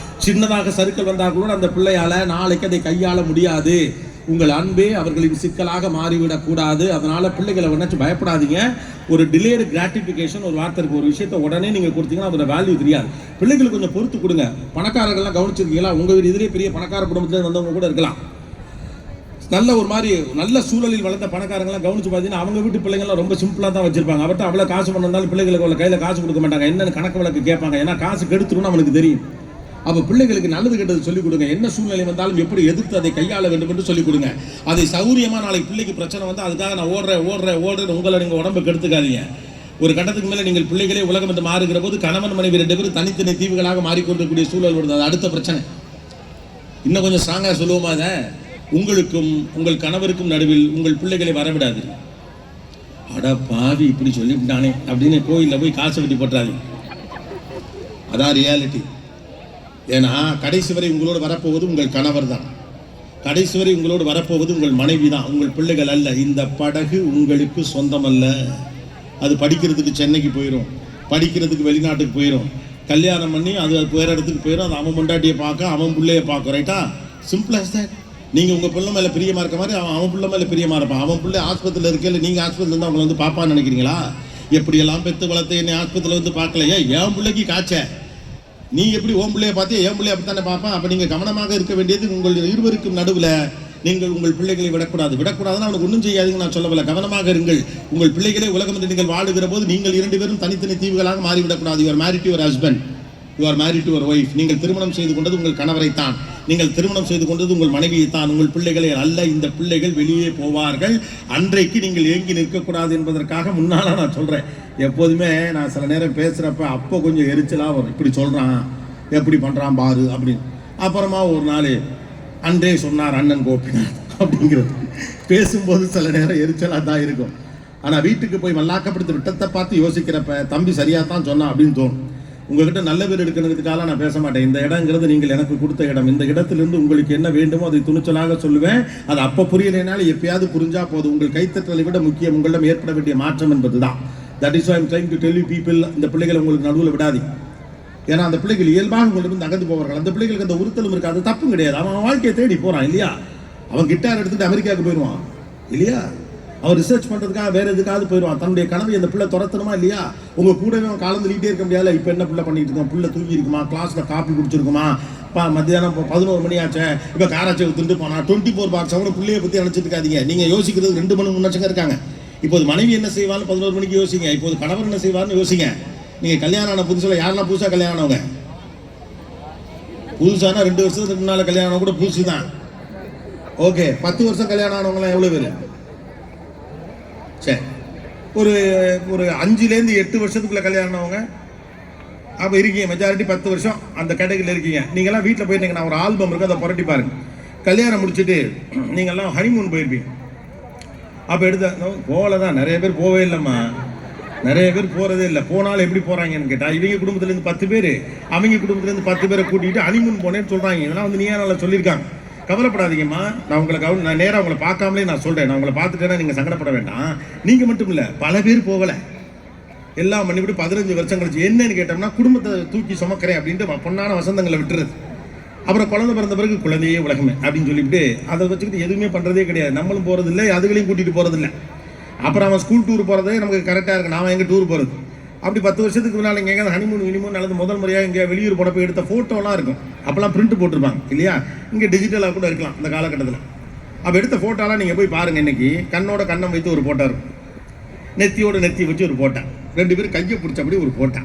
சின்னதாக சறுக்கல் வந்தால் கூட அந்த பிள்ளையால் நாளைக்கு அதை கையாள முடியாது. உங்கள் அன்பே அவர்களின் சிக்கலாக மாறிவிடக்கூடாது. அதனால பிள்ளைகளை நினைச்சு பயப்படாதீங்க. ஒரு டிலேடு கிராட்டிஃபிகேஷன் ஒரு வார்த்தை இருக்கு. ஒரு விஷயத்தை உடனே நீங்கள் கொடுத்தீங்கன்னா அதோட வேல்யூ தெரியாது. பிள்ளைகளுக்கு கொஞ்சம் பொறுத்து கொடுங்க. பணக்காரர்கள்லாம் கவனிச்சிருக்கீங்களா? உங்கள் வீடு எதிரே பெரிய பணக்கார குடும்பத்தில் வந்தவங்க கூட இருக்கலாம். நல்ல ஒரு மாதிரி நல்ல சூழலில் வளர்ந்த பணக்காரங்களாம் கவனிச்சு பார்த்தீங்கன்னா அவங்க வீட்டு பிள்ளைங்களாம் ரொம்ப சிம்பிளாக தான் வச்சிருப்பாங்க. அவர்கிட்ட அவ்வளோ காசு பண்ணாலும் பிள்ளைகளுக்கு அவ்வளோ கையில் காசு கொடுக்க மாட்டாங்க. என்னென்னு கணக்கு வழக்கு கேட்பாங்க. ஏன்னா காசு கெடுத்துருன்னு அவனுக்கு தெரியும். அப்போ பிள்ளைகளுக்கு நல்லது கெட்டது சொல்லிக் கொடுங்க. என்ன சூழ்நிலை வந்தாலும் எப்படி எதிர்த்து அதை கையாள வேண்டும் என்று சொல்லிக் கொடுங்க. அதை சௌரியமாக நாளைக்கு பிள்ளைக்கு பிரச்சனை வந்து அதுக்காக நான் ஓடுறேன் உங்களை நீங்கள் உடம்பு கெடுத்துக்காதீங்க. ஒரு கட்டத்துக்கு மேலே நீங்கள் பிள்ளைகளே உலகம் என்று மாறுகிற போது கணவன் மனைவி 2 பேரும் தனித்தனி தீவுகளாக மாறிக்கொண்டிருக்கக்கூடிய சூழல் வருது. அது அடுத்த பிரச்சனை. இன்னும் கொஞ்சம் ஸ்ட்ராங்காக சொல்லுவோமா? அதை உங்களுக்கும் உங்கள் கணவருக்கும் நடுவில் உங்கள் பிள்ளைகளை வரவிடாது. அட பாவி இப்படி சொல்லிவிட்டானே அப்படின்னு கோயிலில் போய் காசு வெட்டி போட்டுறாதீங்க. அதான் ரியாலிட்டி. ஏன்னா கடைசி வரை உங்களோடு வரப்போவது உங்கள் கணவர் தான். கடைசி வரை உங்களோடு வரப்போவது உங்கள் மனைவி தான், உங்கள் பிள்ளைகள் அல்ல. இந்த படகு உங்களுக்கு சொந்தம் அல்ல. அது படிக்கிறதுக்கு சென்னைக்கு போயிடும், படிக்கிறதுக்கு வெளிநாட்டுக்கு போயிடும், கல்யாணம் பண்ணி அது வேற இடத்துக்கு போயிடும். அது அவன் பொண்டாட்டியை பார்க்க, அவன் பிள்ளையை பார்க்க. ரைட்டா? Simple as that. நீங்கள் உங்கள் பிள்ளை மேலே பிரியமாக இருக்க மாதிரி அவன் பிள்ளை மேலே பிரியமாக இருப்பான். அவன் பிள்ளை ஆஸ்பத்திரியில் இருக்கல, நீங்கள் ஆஸ்பத்திரியில் இருந்து அவங்களை வந்து பார்ப்பான்னு நினைக்கிறீங்களா? எப்படியெல்லாம் பெற்று வளர்த்து என்னை ஆஸ்பத்திரியில் வந்து பார்க்கலையே, என் பிள்ளைக்கு காய்ச்ச நீ எப்படி ஓம் பிள்ளையை பார்த்து என் பிள்ளையை அப்படித்தானே பார்ப்பான். அப்போ நீங்கள் கவனமாக இருக்க வேண்டியது உங்கள் இருவருக்கும் நடுவில். நீங்கள் உங்கள் பிள்ளைகளை விடக்கூடாதுன்னா அவனுக்கு ஒன்றும் செய்யாதீங்க நான் சொல்லவில்லை. கவனமாக இருங்கள். உங்கள் பிள்ளைகளே உலகம் என்று நீங்கள் வாழுகிற போது நீங்கள் 2 பேரும் தனித்தனி தீவுகளாக மாறிவிடக்கூடாது. You are married to your husband, you are married to your wife. நீங்கள் திருமணம் செய்து கொண்டது உங்கள் கணவரைத்தான், நீங்கள் திருமணம் செய்து கொண்டது உங்கள் மனைவியைத்தான், உங்கள் பிள்ளைகளை அல்ல. இந்த பிள்ளைகள் வெளியே போவார்கள். அன்றைக்கு நீங்கள் ஏங்கி நிற்கக்கூடாது என்பதற்காக முன்னால் நான் சொல்கிறேன். எப்போதுமே நான் சில நேரம் பேசுகிறப்ப அப்போ கொஞ்சம் எரிச்சலாக வரும். இப்படி சொல்கிறான், எப்படி பண்ணுறான் பாரு அப்படின்னு. அப்புறமா ஒரு நாள் அன்றே சொன்னார் அண்ணன் கோபிநாத் அப்படிங்கிறது பேசும்போது சில நேரம் எரிச்சலாக தான் இருக்கும். ஆனால் வீட்டுக்கு போய் மல்லாக்கப்படுத்த விட்டத்தை பார்த்து யோசிக்கிறப்ப தம்பி சரியாக தான் சொன்னான் அப்படின்னு தோணும். உங்கள்கிட்ட நல்ல பேர் எடுக்கிறதுக்காக நான் பேச மாட்டேன். இந்த இடங்கிறது நீங்கள் எனக்கு கொடுத்த இடம். இந்த இடத்திலிருந்து உங்களுக்கு என்ன வேண்டுமோ அதை துணிச்சலாக சொல்லுவேன். அது அப்போ புரியலைனாலும் எப்பயாவது புரிஞ்சா போதும். உங்கள் கைத்தட்டலை விட முக்கியம் உங்களிடம் ஏற்பட வேண்டிய மாற்றம் என்பது தான். That is why I'm trying to tell you people. இந்த பிள்ளைகளை உங்களுக்கு நடுவில் விடாதீங்க. ஏன்னா அந்த பிள்ளைகள் இயல்பாக உங்களிடம் நகர்ந்து போவார்கள். அந்த பிள்ளைகளுக்கு அந்த உறுத்தலும் இருக்காது. அது தப்பும் கிடையாது. அவன் வாழ்க்கையை தேடி போகிறான் இல்லையா? அவன் கிட்டார் எடுத்துகிட்டு அமெரிக்காவுக்கு போயிடுவான் இல்லையா? அவன் ரிசர்ச் பண்ணுறதுக்காக வேறு எதுக்காவது போயிடுவான். தன்னுடைய கனவை அந்த பிள்ளை துரத்தணுமா இல்லையா? உங்கள் கூடவே அவன் கலந்துக்கிட்டே இருக்க முடியாது. இப்போ என்ன பிள்ளை பண்ணிட்டு இருக்கான்? பிள்ளை தூங்கி இருக்குமா, கிளாஸில் காப்பி குடிச்சிருக்குமா, மத்தியானம் 11 மணி ஆச்சு, இப்போ காராச்சி திண்டு போனா 24 பாக்ஸ். அவனை பிள்ளையை பற்றி நினச்சிட்டு இருக்காதீங்க. நீங்கள் யோசிக்கிறது 2 மணி முன்னச்சங்க இருக்காங்க. இப்போது மனைவி என்ன செய்வான்னு 11 மணிக்கு யோசிங்க. இப்போது கணவர் என்ன செய்வார்னு யோசிங்க. நீங்கள் கல்யாணம் ஆன புதுசில் யாரெல்லாம் புதுசாக கல்யாணம் ஆனவங்க? புதுசானா 2 வருஷத்துக்கு முன்னால் கல்யாணம் கூட புதுசு தான். ஓகே, 10 வருஷம் கல்யாணம் ஆனவங்களாம் எவ்வளோ பேர்? சரி, ஒரு 5லேருந்து 8 வருஷத்துக்குள்ள கல்யாணம் ஆனவங்க அப்போ இருக்கீங்க. மெஜாரிட்டி 10 வருஷம் அந்த கேட்டகரியில் இருக்கீங்க. நீங்கள்லாம் வீட்டில் போயிட்டீங்க. நான் ஒரு ஆல்பம் இருக்குது, அதை புரட்டி பாருங்க. கல்யாணம் முடிச்சுட்டு நீங்கள்லாம் ஹனிமூன் போயிருப்பீங்க. அப்போ எடுத்த போகல தான். நிறைய பேர் போவே இல்லைம்மா, நிறைய பேர் போகிறதே இல்லை. போனாலும் எப்படி போகிறாங்கன்னு கேட்டால் இவங்க குடும்பத்துலேருந்து 10 பேர், அவங்க குடும்பத்துலேருந்து 10 பேரை கூட்டிகிட்டு ஹனிமூன் போனேன்னு சொல்கிறாங்க. இதெல்லாம் வந்து நீயா நல்லா சொல்லியிருக்காங்க. கவலைப்படாதீங்கம்மா. நான் நான் நேராக உங்களை பார்க்காமலே நான் சொல்கிறேன். நான் உங்களை பார்த்துட்டேன்னா நீங்கள் சங்கடப்பட வேண்டாம். நீங்கள் மட்டும் இல்லை, பல பேர் போகலை. எல்லாம் பண்ணிவிட்டு 15 வருஷம் கழிச்சு என்னன்னு கேட்டோம்னா குடும்பத்தை தூக்கி சுமக்கிறேன் அப்படின்ட்டு பொண்ணான வசந்தங்களை விட்டுறது. அப்புறம் குழந்தை பிறந்த பிறகு குழந்தையே உலகமே அப்படின்னு சொல்லிவிட்டு அதை வச்சுக்கிட்டு எதுவுமே பண்ணுறதே கிடையாது. நம்மளும் போகிறதில்லை, அதுகளையும் கூட்டிகிட்டு போகிறதில்ல. அப்புறம் அவன் ஸ்கூல் டூர் போகிறதே நமக்கு கரெக்டாக இருக்குது. நான் எங்கே டூர் போகிறது அப்படி 10 வருஷத்துக்கு முன்னால் இங்கே எங்கே ஹனிமூன் அல்லது முதல் முறையாக இங்கே வெளியூர் போட போய் எடுத்த ஃபோட்டோலாம் இருக்கும். அப்போல்லாம் பிரிண்ட் போட்டிருப்பாங்க இல்லையா, இங்கே டிஜிட்டலாக கூட இருக்கலாம் அந்த காலகட்டத்தில். அப்போ எடுத்த ஃபோட்டோலாம் நீங்கள் போய் பாருங்கள். இன்றைக்கி கண்ணோட கண்ணம் வைத்து ஒரு ஃபோட்டோ இருக்கும், நெத்தியோட நெத்தி வச்சு ஒரு ஃபோட்டோ, 2 பேரும் கையை பிடிச்சபடி ஒரு ஃபோட்டோ,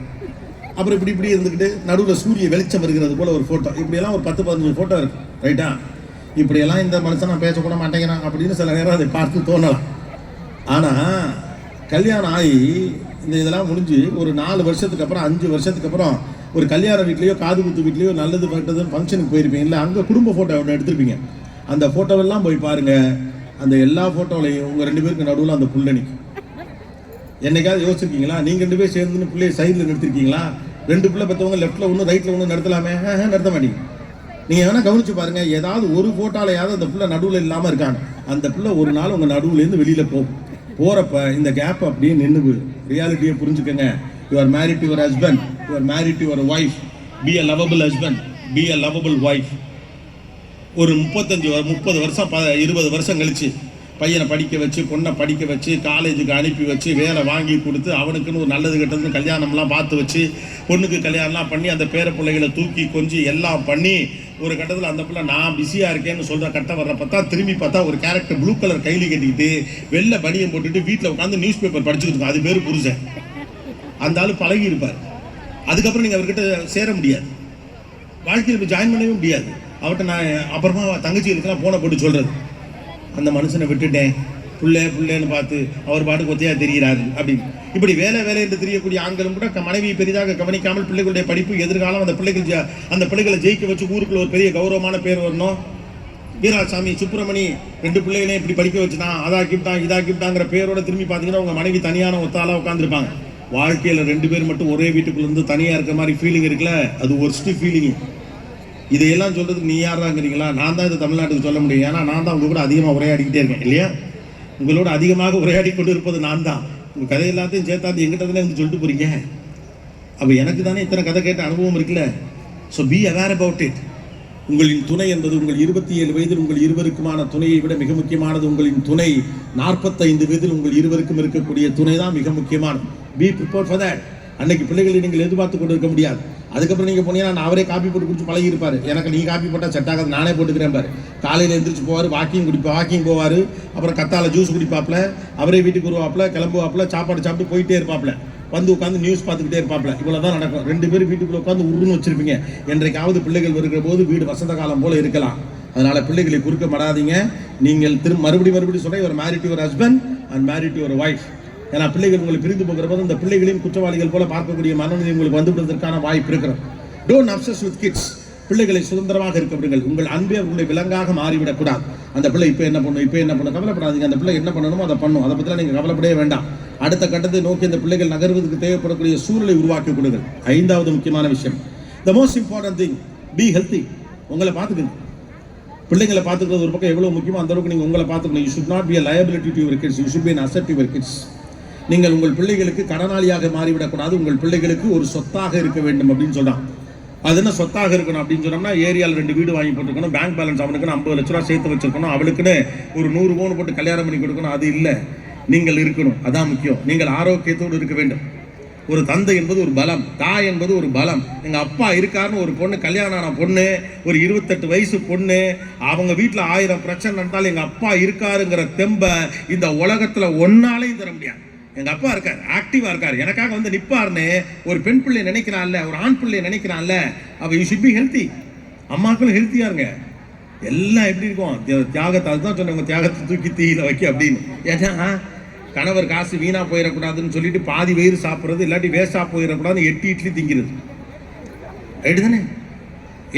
அப்புறம் இப்படி இருந்துக்கிட்டு நடுவில் சூரிய வெளிச்சம் இருக்கிறது போல் ஒரு ஃபோட்டோ, இப்படியெல்லாம் ஒரு 10-15 ஃபோட்டோ இருக்குது. ரைட்டா? இப்படியெல்லாம் இந்த மனுஷன் நான் பேசக்கூட மாட்டேங்கிறான் அப்படின்னு சில நேரம் அதை பார்த்து தோணலாம். ஆனால் கல்யாணம் ஆகி இந்த இதெல்லாம் முடிஞ்சு ஒரு 4 வருஷத்துக்கு அப்புறம் 5 வருஷத்துக்கு அப்புறம் ஒரு கல்யாண வீட்லேயோ காது குத்து வீட்லேயோ நல்லது பட்டதுன்னு ஃபங்க்ஷனுக்கு போயிருப்பீங்க இல்லை, அங்கே குடும்ப ஃபோட்டோ ஒன்று எடுத்திருப்பீங்க. அந்த ஃபோட்டோவெல்லாம் போய் பாருங்கள். அந்த எல்லா ஃபோட்டோவிலையும் உங்கள் 2 பேருக்கு நடுவில் அந்த புள்ள நிற்கும். என்னைக்காவது யோசிச்சிருக்கீங்களா? நீங்கள் 2 பேர் சேர்ந்துன்னு பிள்ளையை சைடில் நிறுத்திருக்கீங்களா? 2 பிள்ளை பெற்றவங்க லெஃப்ட்டில் ஒன்று ரைட்டில் ஒன்று நடத்தலாமே, நடத்த மாட்டீங்க. நீங்கள் வேணால் கவனிச்சு பாருங்கள், ஏதாவது ஒரு ஃபோட்டோலையாவது அந்த பிள்ளை நடுவில் இல்லாமல் இருக்காங்க. அந்த பிள்ளை ஒரு நாள் உங்கள் நடுவுலேருந்து வெளியில் போகிறப்ப இந்த கேப் அப்படியே நின்று ரியாலிட்டியை புரிஞ்சுக்கங்க. You are married to your husband, you are married to your wife. Be a lovable husband, be a lovable wife. ஒரு 30 வருஷம் 20 வருஷம் கழிச்சு பையனை படிக்க வச்சு, பொண்ணை படிக்க வச்சு, காலேஜுக்கு அனுப்பி வச்சு, வேலை வாங்கி கொடுத்து, அவனுக்குன்னு ஒரு நல்லது கெட்டதுன்னு கல்யாணம்லாம் பார்த்து வச்சு, பொண்ணுக்கு கல்யாணம்லாம் பண்ணி, அந்த பேர பிள்ளைகளை தூக்கி கொஞ்சி எல்லாம் பண்ணி, ஒரு கட்டத்தில் அந்த பிள்ளை நான் பிஸியாக இருக்கேன்னு சொல்கிற கட்டம் வர்றப்ப தான் திரும்பி பார்த்தா ஒரு கேரக்டர் ப்ளூ கலர் கையில் கட்டிக்கிட்டு வெள்ளை பனியம் போட்டுட்டு வீட்டில் உட்காந்து நியூஸ் பேப்பர் படிச்சுக்கிட்டு இருக்கும். அது பேர் புருஷன். அந்த ஆள் பழகி இருப்பார். அதுக்கப்புறம் நீங்கள் அவர்கிட்ட சேர முடியாது, வாழ்க்கையில் போய் ஜாயின் பண்ணவே முடியாது. அவர்கிட்ட நான் அப்புறமா தங்கச்சிகளுக்கெல்லாம் போனை போட்டு சொல்கிறது, அந்த மனுஷனை விட்டுட்டேன், புள்ளேன்னு பார்த்து அவர் பாட்டுக்கு ஒத்தையாக தெரிகிறாரு அப்படின்னு. இப்படி வேலை என்று தெரியக்கூடிய ஆண்களும் கூட மனைவியை பெரிதாக கவனிக்காமல் பிள்ளைகளுடைய படிப்பு, எதிர்காலம், அந்த பிள்ளைகளை ஜெயிக்க வச்சு ஊருக்குள்ள ஒரு பெரிய கௌரவமான பேர் வரணும். வீராசாமி, சுப்பிரமணி 2 பிள்ளைகளையும் இப்படி படிக்க வச்சுதான், இதாக்கிட்டாங்கிற பேரோட திரும்பி பார்த்தீங்கன்னா உங்கள் மனைவி தனியான ஒத்தாலாக உட்காந்துருப்பாங்க. வாழ்க்கையில் 2 பேர் மட்டும் ஒரே வீட்டுக்குள்ள இருந்து தனியாக இருக்கிற மாதிரி ஃபீலிங் இருக்குல்ல, அது ஒர்ஸ்ட் ஃபீலிங். இதையெல்லாம் சொல்கிறதுக்கு நீ யாராங்கிறீங்களா? நான் தான் இது தமிழ்நாட்டுக்கு சொல்ல முடியும். ஏன்னா நான் தான் உங்கள் கூட அதிகமாக உரையாடிக்கிட்டே இருக்கேன் இல்லையா? உங்களோட அதிகமாக உரையாடி கொண்டு இருப்பது நான் தான். உங்கள் கதை எல்லாத்தையும் சேர்த்தாந்து எங்கிட்ட தானே வந்து சொல்லிட்டு போகிறீங்க. அப்போ எனக்கு தானே இத்தனை கதை கேட்ட அனுபவம் இருக்குல்ல. So be aware about it. உங்களின் துணை என்பது உங்கள் 27 வயதில் உங்கள் இருவருக்குமான துணையை விட மிக முக்கியமானது. உங்களின் துணை 45 வயதில் உங்கள் இருவருக்கும் இருக்கக்கூடிய துணை தான் மிக முக்கியமானது. Be prepared for that. அன்னைக்கு பிள்ளைகளை நீங்கள் எதிர்பார்த்து கொண்டு இருக்க முடியாது. அதுக்கப்புறம் நீங்கள் போனீங்கன்னா நான் அவரே காப்பி போட்டு குடிச்சு பழகி இருப்பார். எனக்கு நீ காப்பி போட்டால் செட் ஆகாது, நானே போட்டுக்கிறேன் பாரு. காலையில் எழுந்திரிச்சு போவார், வாக்கிங் போவார், அப்புறம் கத்தால ஜூஸ் குடிப்பாப்பில், அவரே வீட்டுக்கு வருவாப்பில், கிளம்புவாப்பில், சாப்பாடு சாப்பிட்டு போயிட்டே இருப்பாப்பில், வந்து உட்காந்து நியூஸ் பார்த்துக்கிட்டே இருப்பாப்பில். இவ்வளோ தான் நடக்கும். 2 பேரும் வீட்டுக்குள்ளே உட்காந்து உருன்னு வச்சிருப்பீங்க. என்றைக்காவது பிள்ளைகள் வருகிற போது வீடு வசந்த காலம் போல இருக்கலாம். அதனால் பிள்ளைகளை குறுக்க மாடாதீங்க. நீங்கள் மறுபடியும் சொல்ல, your married your husband and married your wife. ஏன்னா பிள்ளைகள் உங்களை பிரிந்து போகிற போது அந்த பிள்ளைகளையும் குற்றவாளிகள் போல பார்க்கக்கூடிய மனநிலை உங்களுக்கு வந்துவிடுவதற்கான வாய்ப்பு இருக்கிறது. Don't obsess with kids. பிள்ளைகளை சுதந்திரமாக இருக்க விடுங்கள். உங்கள் அன்பே அவர்களுடைய விலங்காக மாறிவிடக்கூடாது. அந்த பிள்ளை இப்போ என்ன பண்ணும் கவலைப்படாதீங்க. அந்த பிள்ளை என்ன பண்ணணுமோ அதை பண்ணும். அதை பற்றிலாம் நீங்கள் கவலைப்படவே வேண்டாம். அடுத்த கட்டத்தை நோக்கி அந்த பிள்ளைகள் நகர்வதற்கு தேவைப்படக்கூடிய சூழலை உருவாக்கி கொடுங்கள். 5வது முக்கியமான விஷயம், the most important thing, be healthy. உங்களை பார்த்துக்கணும். பிள்ளைங்களை பார்த்துக்கிறது ஒரு பக்கம் எவ்வளோ முக்கியமோ அந்த அளவுக்கு நீங்கள் உங்களை பார்த்துக்கணும். You should not be a liability to your kids. You should be an asset to your kids. நீங்கள் உங்கள் பிள்ளைகளுக்கு கடனாளியாக மாறிவிடக்கூடாது. உங்கள் பிள்ளைகளுக்கு ஒரு சொத்தாக இருக்க வேண்டும் அப்படின்னு சொல்கிறான். அது என்ன சொத்தாக இருக்கணும் அப்படின்னு சொன்னோம்னா, ஏரியாவில் 2 வீடு வாங்கி போட்டுருக்கணும், பேங்க் பேலன்ஸ் அவனுக்குன்னு 50 லட்ச ரூபா சேர்த்து வச்சிருக்கணும், அவளுக்குன்னு ஒரு 100 பவுன் போட்டு கல்யாணம் பண்ணி கொடுக்கணும். அது இல்லை, நீங்கள் இருக்கணும். அதான் முக்கியம். நீங்கள் ஆரோக்கியத்தோடு இருக்க வேண்டும். ஒரு தந்தை என்பது ஒரு பலம், தாய் என்பது ஒரு பலம். எங்கள் அப்பா இருக்காருன்னு ஒரு பொண்ணு, கல்யாணம் ஆன பொண்ணு, ஒரு 28 வயசு பொண்ணு, அவங்க வீட்டில் 1000 பிரச்சனை நடந்தாலும் எங்கள் அப்பா இருக்காருங்கிற தெம்பை இந்த உலகத்தில் ஒன்னாலையும் தர முடியாது. எங்கள் அப்பா இருக்கார், ஆக்டிவாக இருக்கார், எனக்காக வந்து நிற்பார்னு ஒரு பெண் பிள்ளை நினைக்கிறான்ல, ஒரு ஆண் பிள்ளை நினைக்கிறான்ல, அப்போ யூ ஷுட் பி ஹெல்த்தி. அம்மாக்களும் ஹெல்த்தியாக இருங்க. எல்லாம் எப்படி இருக்கும்? தியாகத்தை, அதுதான் சொன்னவங்க, தியாகத்தை தூக்கி தீயில வைக்க அப்படின்னு. ஏன்னா கணவர் காசு வீணாக போயிடக்கூடாதுன்னு சொல்லிட்டு பாதி வயிறு சாப்பிட்றது, இல்லாட்டி வேஸ்டாக போயிடக்கூடாதுன்னு 8 இட்லி திங்கிறது. ரைட்டு தானே?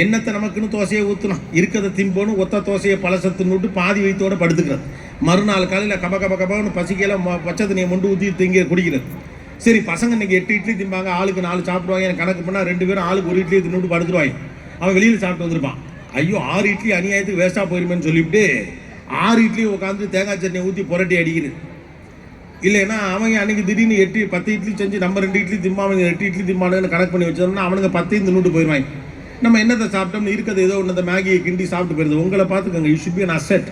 என்னத்தை நமக்குன்னு தோசையை ஊற்றலாம், இருக்கிறத திம்போன்னு ஒத்த தோசையை பழசத்துன்னு விட்டு பாதி வயிற்றோட படுத்துக்கிறது. மறுநாள் காலையில் கபன்னு பசிக்கையில் பச்சை தண்ணியை மொண்டு ஊற்றி திங்க குடிக்கிறது. சரி, பசங்க இன்றைக்கி 8 இட்லி திம்பாங்க, ஆளுக்கு 4 சாப்பிடுவாங்க. எனக்கு கணக்கு பண்ணால் 2 பேரும் ஆளுக்கு 1 இட்லியை தின்னுட்டு படுத்துருவாங்க. அவன் வெளியில் சாப்பிட்டு வந்திருப்பான். ஐயோ 6 இட்லி அநியாயத்துக்கு வேஸ்ட்டாக போயிருமேன்னு சொல்லிவிட்டு 6 இட்லியை உட்காந்து தேங்காய் சட்னியை ஊற்றி புரட்டி அடிக்கிறது. இல்லைன்னா அவங்க அன்னைக்கு திடீர்னு 10 இட்லி செஞ்சு நம்ம 2 இட்லி திம்பானுங்க 8 இட்லி திம்பானுங்கன்னு கணக்கு பண்ணி வச்சோம்னா அவனுங்க 10 தின்னுட்டு போயிடுவாங்க. நம்ம என்னத்தை சாப்பிட்டோம்னு இருக்கிறது ஏதோ ஒன்று மேகியை கிண்டி சாப்பிட்டு போயிருது. உங்களை பார்த்துக்கோங்க, you should be an asset.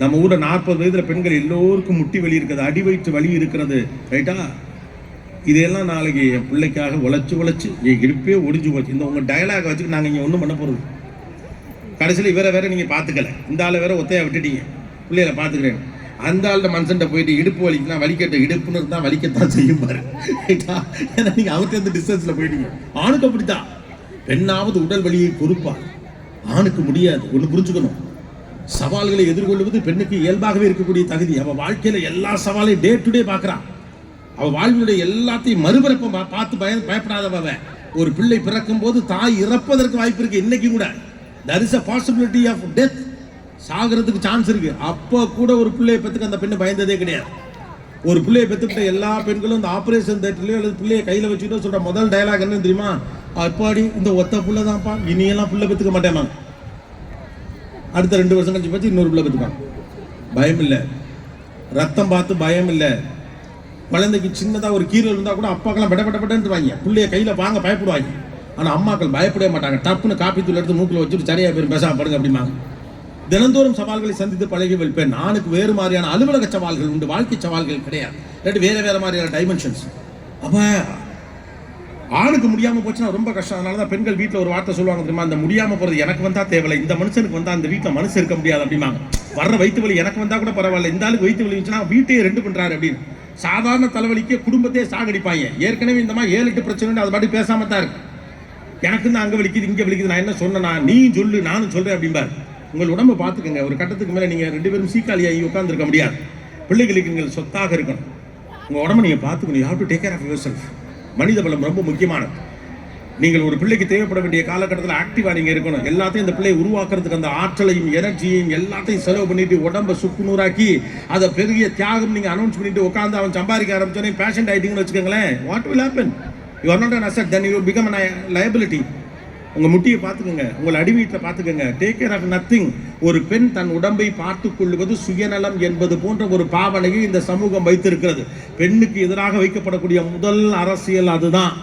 நம்ம ஊரில் 40 வயதில் பெண்கள் எல்லோருக்கும் முட்டி வலி இருக்கிறது, அடி வயிற்று வலி இருக்கிறது, ரைட்டா? இதெல்லாம் நாளைக்கு என் பிள்ளைக்காக உழைச்சி என் இடுப்பே ஒடிஞ்சு போச்சு. இந்த உங்கள் டயலாக் வச்சுட்டு நாங்கள் இங்கே ஒன்றும் பண்ண போகிறது. கடைசியில் வேற நீங்கள் பார்த்துக்கல, இந்த ஆளை வேற ஒத்தையா விட்டுட்டீங்க, பிள்ளைகளை பார்த்துக்கிறேன். அந்த ஆள்கிட்ட மனுஷன்ட்ட போயிட்டு இடுப்பு வலிக்கலாம், வலிக்கட்ட இடுப்புன்னு இருந்தால் வலிக்கத்தான் செய்யும் பாரு, ரைட்டா? ஏன்னா நீங்கள் அவர்கிட்ட டிஸ்டன்ஸில் போயிட்டீங்க. ஆணுக்கு அப்படித்தான், பெண்ணாவது உடல் வலியை பொறுப்பா, ஆணுக்கு முடியாது. ஒன்று புரிஞ்சுக்கணும், சவால்களை எதிர்கொள்வது பெண்ணுக்கு இயல்பாகவே இருக்கக்கூடிய தகுதி. அவள் வாழ்க்கையில் எல்லா சவாலையும் டே டு டே பார்க்குறான். அவள் வாழ்வினுடைய எல்லாத்தையும் மறுபிறப்ப பார்த்து பயப்படாதவ. ஒரு பிள்ளை பிறக்கும் போது தாய் இறப்பதற்கு வாய்ப்பு இருக்கு. இன்னைக்கு கூட there is a possibility of death, சாகிறதுக்கு சான்ஸ் இருக்கு. அப்போ கூட ஒரு பிள்ளையை பெற்றுக்க அந்த பெண்ணு பயந்ததே கிடையாது. ஒரு பிள்ளையை பெற்றுக்கிட்ட எல்லா பெண்களும் இந்த ஆப்ரேஷன் தேட்டர்லையோ அல்லது பிள்ளையை கையில் வச்சுக்கிட்டோ சொல்கிற முதல் டயலாக் என்ன தெரியுமா? அப்பாடி இந்த ஒத்த புள்ள தான்ப்பா, இனியெல்லாம் பிள்ளை பெற்றுக்க மாட்டேன். அடுத்த 2 வருஷம் கழிச்சு பச்சு இன்னொரு பிள்ளை பெற்றுப்பான். பயம் இல்லை, ரத்தம் பார்த்து பயம் இல்லை. குழந்தைக்கு சின்னதாக ஒரு கீரல் இருந்தால் கூட அப்பாக்கெல்லாம் படப்படப்பட்டு வாங்க, பிள்ளைய கையில் வாங்க பயப்படுவாங்க. ஆனால் அம்மாக்கள் பயப்படவே மாட்டாங்க. டப்புன்னு காப்பி தூள் எடுத்து மூக்கில் வச்சுட்டு சரியாக பேர் பேசாம படுங்க அப்படிம்பாங்க. தினந்தோறும் சவால்களை சந்தித்து பழகி வைப்பேன். ஆணுக்கு வேறு மாதிரியான அலுவலக சவால்கள் உண்டு, வாழ்க்கை சவால்கள் கிடையாது. இல்லாட்டி வேற மாதிரியான டைமென்ஷன்ஸ். அப்போ ஆணுக்கு முடியாமல் போச்சுன்னா ரொம்ப கஷ்டம். அதனால தான் பெண்கள் வீட்டில் ஒரு வார்த்தை சொல்லுவாங்க தெரியுமா? அந்த முடியாமல் போகிறது எனக்கு வந்தால் தேவையில்லை, இந்த மனுஷனுக்கு வந்தால் அந்த வீட்டில் மனசு இருக்க முடியாது அப்படிம்பாங்க. வர்ற வயிற்று வலி எனக்கு வந்தால் கூட பரவாயில்ல, இந்த ஆளுக்கு வயிற்று வலி இருந்துச்சுன்னா வீட்டையே 2 பண்ணுறாரு அப்படின்னு. சாதாரண தலைவலிக்கே குடும்பத்தையே சாகடிப்பாங்க. ஏற்கனவே இந்த மாதிரி 7-8 பிரச்சனை அது மாதிரி பேசாம தான் இருக்கு. எனக்கு தான் அங்கே வலிக்குது இங்கே வலிக்குது, நான் என்ன சொன்னேன்னா நீ சொல்லு நானும் சொல்கிறேன் அப்படிம்பாரு. உங்கள் உடம்பை பார்த்துக்கோங்க. ஒரு கட்டத்துக்கு மேலே நீங்கள் 2 பேரும் சீக்காளியாகி உட்காந்துருக்க முடியாது. பிள்ளைகளுக்கு நீங்கள் சொத்தாக இருக்கணும். உங்கள் உடம்பை நீங்கள் பார்த்துக்கணும். You have to take care of yourself. மனித பலம் ரொம்ப முக்கியமானது. நீங்கள் ஒரு பிள்ளைக்கு தேவைப்பட வேண்டிய காலகட்டத்தில் ஆக்டிவாக நீங்கள் இருக்கணும். எல்லாத்தையும் இந்த பிள்ளையை உருவாக்குறதுக்கு அந்த ஆற்றலையும் எனர்ஜியையும் எல்லாத்தையும் செலவு பண்ணிட்டு உடம்பை சுக்குநூறாக்கி அதை பெரிய தியாகம் நீங்கள் அனௌன்ஸ் பண்ணிட்டு உட்காந்து அவன் சம்பாதிக்க ஆரம்பிச்சோன்னே பேஷண்ட் ஆகிட்டீங்கன்னு வச்சுக்கோங்களேன். What will happen? You are not an asset, then you become an liability. உங்கள் முட்டியை பார்த்துக்கோங்க, உங்கள் அடிவீட்டில் பார்த்துக்கோங்க. Take care of nothing. ஒரு பெண் தன் உடம்பை பார்த்து கொள்வது சுயநலம் என்பது போன்ற ஒரு பாவனையை இந்த சமூகம் வைத்திருக்கிறது. பெண்ணுக்கு எதிராக வைக்கப்படக்கூடிய முதல் அரசியல் அதுதான்.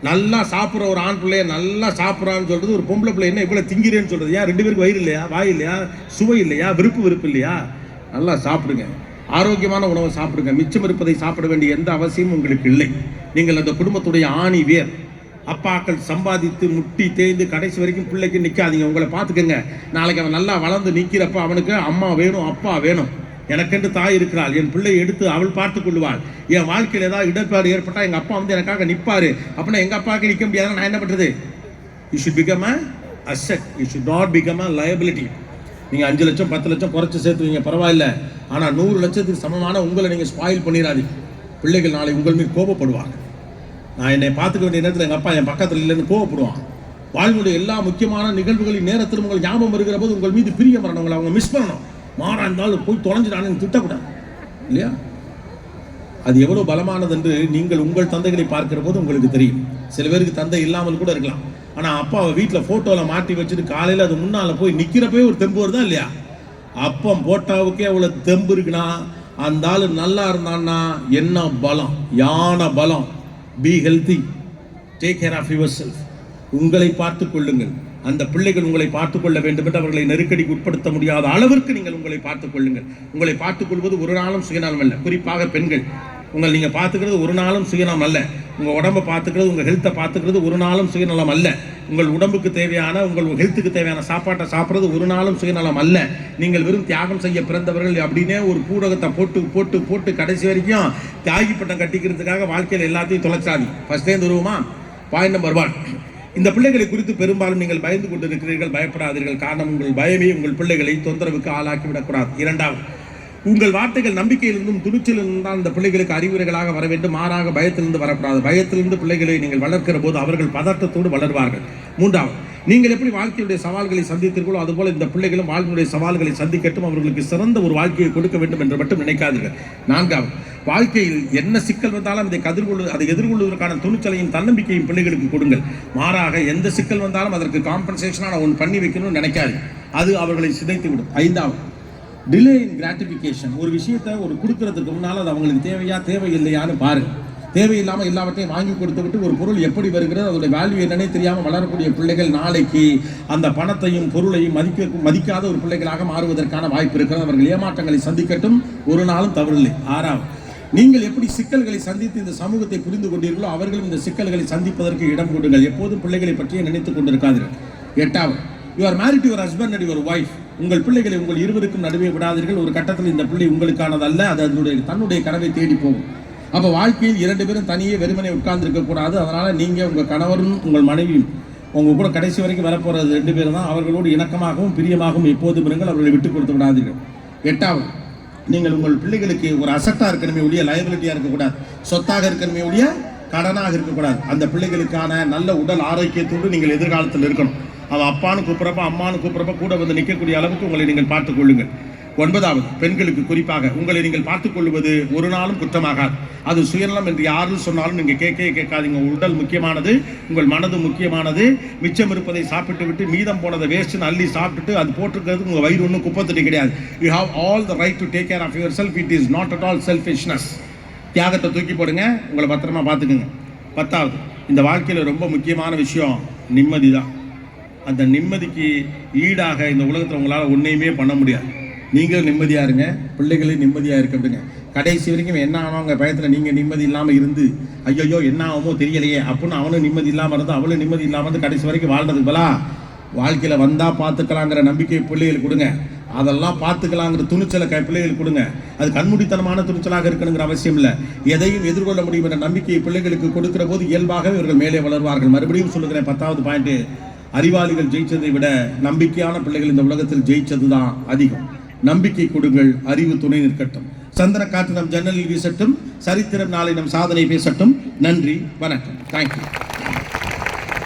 நல்லா சாப்பிட்ற ஒரு ஆண் பிள்ளைய நல்லா சாப்பிட்றான்னு சொல்றது, ஒரு பொம்பளை பிள்ளை என்ன இவ்வளோ திங்கிறேன்னு சொல்றது. ஏன் 2 பேருக்கு வயிறு இல்லையா, வாய் இல்லையா, சுவை இல்லையா, விருப்பு இல்லையா? நல்லா சாப்பிடுங்க, ஆரோக்கியமான உணவை சாப்பிடுங்க. மிச்சம் இருப்பதை சாப்பிட வேண்டிய எந்த அவசியமும் உங்களுக்கு இல்லை. நீங்கள் அந்த குடும்பத்துடைய ஆணி வேர். அப்பாக்கள் சம்பாதித்து முட்டி தேய்ந்து கடைசி வரைக்கும் பிள்ளைக்கு நிற்காதீங்க. உங்களை பார்த்துக்கங்க. நாளைக்கு அவன் நல்லா வளர்ந்து நிற்கிறப்ப அவனுக்கு அம்மா வேணும், அப்பா வேணும். எனக்கென்று தாய் இருக்கிறாள், என் பிள்ளை எடுத்து அவள் பார்த்து கொள்ளுவாள். என் வாழ்க்கையில் ஏதாவது இடர்பாடு ஏற்பட்டால் எங்கள் அப்பா வந்து எனக்காக நிற்பாரு. அப்படின்னா எங்கள் அப்பாவுக்கு நிற்க முடியாதுன்னா நான் என்ன பண்ணுறது? You should become a asset, you should not become a liability. நீங்கள் 5 லட்சம் 10 லட்சம் குறைச்சி சேர்த்துவீங்க பரவாயில்ல, ஆனால் 100 லட்சத்துக்கு சமமான உங்களை நீங்கள் ஸ்பாயில் பண்ணிடாதீங்க. பிள்ளைகள் நாளை உங்கள் மீது கோபப்படுவாங்க. நான் என்னை பார்த்துக்க வேண்டிய நேரத்தில் எங்கள் அப்பா என் பக்கத்தில் இல்லைன்னு கோவப்படுவான். வாழ்வுடைய எல்லா முக்கியமான நிகழ்வுகளின் நேரத்தில் உங்கள் ஞாபகம் வருகிற போது உங்கள் மீது பிரியம் வரணும், உங்களை அவங்க மிஸ் பண்ணணும். மாறா இருந்தாலும் போய் தொலைஞ்சிடான்னு திட்டக்கூடாது இல்லையா? அது எவ்வளோ பலமானது என்று நீங்கள் உங்கள் தந்தைகளை பார்க்கிற போது உங்களுக்கு தெரியும். சில பேருக்கு தந்தை இல்லாமல் கூட இருக்கலாம், ஆனால் அப்பாவை வீட்டில் ஃபோட்டோவில் மாட்டி வச்சுட்டு காலையில் அது முன்னால் போய் நிற்கிறப்பே ஒரு தெம்பு வருதா இல்லையா? அப்பம் போட்டாவுக்கே அவ்வளோ தெம்பு இருக்குன்னா அந்த ஆள் நல்லா இருந்தான்னா என்ன பலம், யானை பலம். Be healthy, take care of yourself. உங்களை பார்த்து கொள்ளுங்கள். அந்த பிள்ளைகள் உங்களை பார்த்துக் கொள்ள வேண்டும் என்று அவர்களை நெருக்கடிக்கு உட்படுத்த முடியாத அளவிற்கு நீங்கள் உங்களை பார்த்துக் கொள்ளுங்கள். உங்களை பார்த்துக் கொள்வது ஒரு நாளும் சுயநலம் அல்ல. குறிப்பாக பெண்கள், நீங்கள் பார்த்துக்கிறது ஒரு நாளும் சுயநலம் அல்ல. உங்கள் உடம்பை பார்த்துக்கிறது, உங்கள் ஹெல்த்தை பார்த்துக்கிறது ஒரு நாளும் சுயநலம் அல்ல. உங்கள் உடம்புக்கு தேவையான, உங்கள் ஹெல்த்துக்கு தேவையான சாப்பாட்டை சாப்பிட்றது ஒரு நாளும் சுயநலம் அல்ல. நீங்கள் வெறும் தியாகம் செய்ய பிறந்தவர்கள் அப்படின்னே ஒரு பூடகத்தை போட்டு போட்டு போட்டு கடைசி வரைக்கும் தியாகி பட்டம் கட்டிக்கிறதுக்காக வாழ்க்கையில் எல்லாத்தையும் தொலைச்சாதி. ஃபர்ஸ்ட்லேருந்து வருவோமா? Point number 1. இந்த பிள்ளைகளை குறித்து பெரும்பாலும் நீங்கள் பயந்து கொண்டிருக்கிறீர்கள். பயப்படாதீர்கள். காரணம், உங்கள் பயமே உங்கள் பிள்ளைகளை தொந்தரவுக்கு ஆளாக்கிவிடக்கூடாது. 2வது, உங்கள் வார்த்தைகள் நம்பிக்கையிலிருந்தும் துணிச்சலிருந்தும் தான் இந்த பிள்ளைகளுக்கு அறிவுரைகளாக வர வேண்டும். மாறாக பயத்திலிருந்து வரக்கூடாது. பயத்திலிருந்து பிள்ளைகளை நீங்கள் வளர்க்கிற போது அவர்கள் பதட்டத்தோடு வளர்வார்கள். 3வது, நீங்கள் எப்படி வாழ்க்கையுடைய சவால்களை சந்தித்தீர்களோ அதுபோல இந்த பிள்ளைகளும் வாழ்க்கையுடைய சவால்களை சந்திக்கட்டும். அவர்களுக்கு சிறந்த ஒரு வாழ்க்கையை கொடுக்க வேண்டும் என்று மட்டும் நினைக்காதீர்கள். 4வது, வாழ்க்கையில் என்ன சிக்கல் வந்தாலும் அதை எதிர்கொள்வதற்கான துணிச்சலையும் தன்னம்பிக்கையும் பிள்ளைகளுக்கு கொடுங்கள். மாறாக எந்த சிக்கல் வந்தாலும் அதற்கு காம்பன்சேஷனாக ஒன்று பண்ணி வைக்கணும்னு நினைக்காது. அது அவர்களை சிதைத்து விடும். 5வது, டிலே இன் கிராட்டிஃபிகேஷன். ஒரு விஷயத்தை ஒரு கொடுக்கறதுக்கு முன்னால் அது அவங்களுக்கு தேவையா தேவையில்லையான்னு பாருங்க. தேவையில்லாமல் எல்லாவற்றையும் வாங்கி கொடுத்து விட்டு ஒரு பொருள் எப்படி வருகிறது, அதோட வேல்யூ என்னன்னே தெரியாமல் வளரக்கூடிய பிள்ளைகள் நாளைக்கு அந்த பணத்தையும் பொருளையும் மதிக்காத ஒரு பிள்ளைகளாக மாறுவதற்கான வாய்ப்பு இருக்கிறது. அவர்கள் ஏமாற்றங்களை சந்திக்கட்டும், ஒரு நாளும் தவறில்லை. 6வது, நீங்கள் எப்படி சிக்கல்களை சந்தித்து இந்த சமூகத்தை புரிந்து கொண்டீர்களோ அவர்களும் இந்த சிக்கல்களை சந்திப்பதற்கு இடம் கொடுங்கள். எப்போதும் பிள்ளைகளை பற்றியே நினைத்துக் கொண்டிருக்காதீர்கள். 8வது, you are married your husband and your wife. உங்கள் பிள்ளைகளை உங்கள் இருவருக்கும் நடுவே விடாதீர்கள். ஒரு கட்டத்தில் இந்த பிள்ளை உங்களுக்கானதல்ல, அது தன்னுடைய கனவை தேடி போகும். அப்போ வாழ்க்கையில் 2 பேரும் தனியே வெறுமனை உட்கார்ந்து இருக்கக்கூடாது. அதனால நீங்க உங்க கணவரும் உங்கள் மனைவியும் உங்க கூட கடைசி வரைக்கும் வரப்போறது 2 பேரும் தான். அவர்களோடு இணக்கமாகவும் பிரியமாகவும் எப்போதும் இருங்கள். அவர்களை விட்டுக் கொடுத்து விடாதீர்கள். 8வது, நீங்கள் உங்கள் பிள்ளைகளுக்கு ஒரு அசட்டா இருக்கணுமே ஒழிய லைபிலிட்டியா இருக்கக்கூடாது. சொத்தாக இருக்கணுமே ஒழிய கடனாக இருக்கக்கூடாது. அந்த பிள்ளைகளுக்கான நல்ல உடல் ஆரோக்கியத்தோடு நீங்கள் எதிர்காலத்தில் இருக்கணும். அவன் அப்பான்னு கூப்பிட்றப்ப அம்மானு கூப்பிட்றப்ப கூட வந்து நிற்கக்கூடிய அளவுக்கு உங்களை நீங்கள் பார்த்துக் கொள்ளுங்கள். 9வது, பெண்களுக்கு குறிப்பாக உங்களை நீங்கள் பார்த்துக் கொள்வது ஒரு நாளும் குற்றமாகாது. அது சுயநலம் என்று யாரும் சொன்னாலும் நீங்கள் கேட்காதீங்க. உங்கள் உடல் முக்கியமானது, உங்கள் மனது முக்கியமானது. மிச்சம் இருப்பதை சாப்பிட்டு விட்டு மீதம் போனதை வேஸ்ட்னு அள்ளி சாப்பிட்டுட்டு அது போட்டிருக்கிறது உங்கள் வயிறு ஒன்றும் குப்பத்தட்டி கிடையாது. You have all the right to take care of yourself. It is not at all selfishness. தியாகத்தை தூக்கி போடுங்க, உங்களை பத்திரமா பார்த்துக்குங்க. 10வது, இந்த வாழ்க்கையில் ரொம்ப முக்கியமான விஷயம் நிம்மதி தான். அந்த நிம்மதிக்கு ஈடாக இந்த உலகத்தில் உங்களால் ஒன்றையுமே பண்ண முடியாது. நீங்களும் நிம்மதியாக இருங்க, பிள்ளைகளையும் நிம்மதியாக இருக்கட்டுங்க. கடைசி வரைக்கும் என்ன ஆனவங்க பயத்தில் நீங்கள் நிம்மதி இல்லாமல் இருந்து ஐயோ என்ன ஆகுமோ தெரியலையே அப்படின்னு அவனும் நிம்மதி இல்லாமல் இருந்து அவளும் நிம்மதி இல்லாமல் இருந்து கடைசி வரைக்கும் வாழ்றதுக்கு பலா வாழ்க்கையில் வந்தால் பார்த்துக்கலாங்கிற நம்பிக்கை பிள்ளைகளுக்கு கொடுங்க. அதெல்லாம் பார்த்துக்கலாங்கிற துணிச்சலை பிள்ளைகளுக்கு கொடுங்க. அது கண்மூடித்தனமான துணிச்சலாக இருக்கணுங்கிற அவசியம் இல்லை. எதையும் எதிர்கொள்ள முடியும் என்ற நம்பிக்கையை பிள்ளைகளுக்கு கொடுக்கிற போது இயல்பாகவே இவர்கள் மேலே வளர்வார்கள். மறுபடியும் சொல்லுகிறேன், 10வது பாயிண்ட், அறிவாளிகள் ஜெயிச்சதை விட நம்பிக்கையான பிள்ளைகள் இந்த உலகத்தில் ஜெயிச்சது தான் அதிகம். நம்பிக்கை கொடுங்கள், அறிவு துணை நிற்கட்டும். சந்திர காற்று நம் ஜன்னலில் வீசட்டும், சரித்திரம் நாளை நம் சாதனை பேசட்டும். நன்றி, வணக்கம். தேங்க்யூ.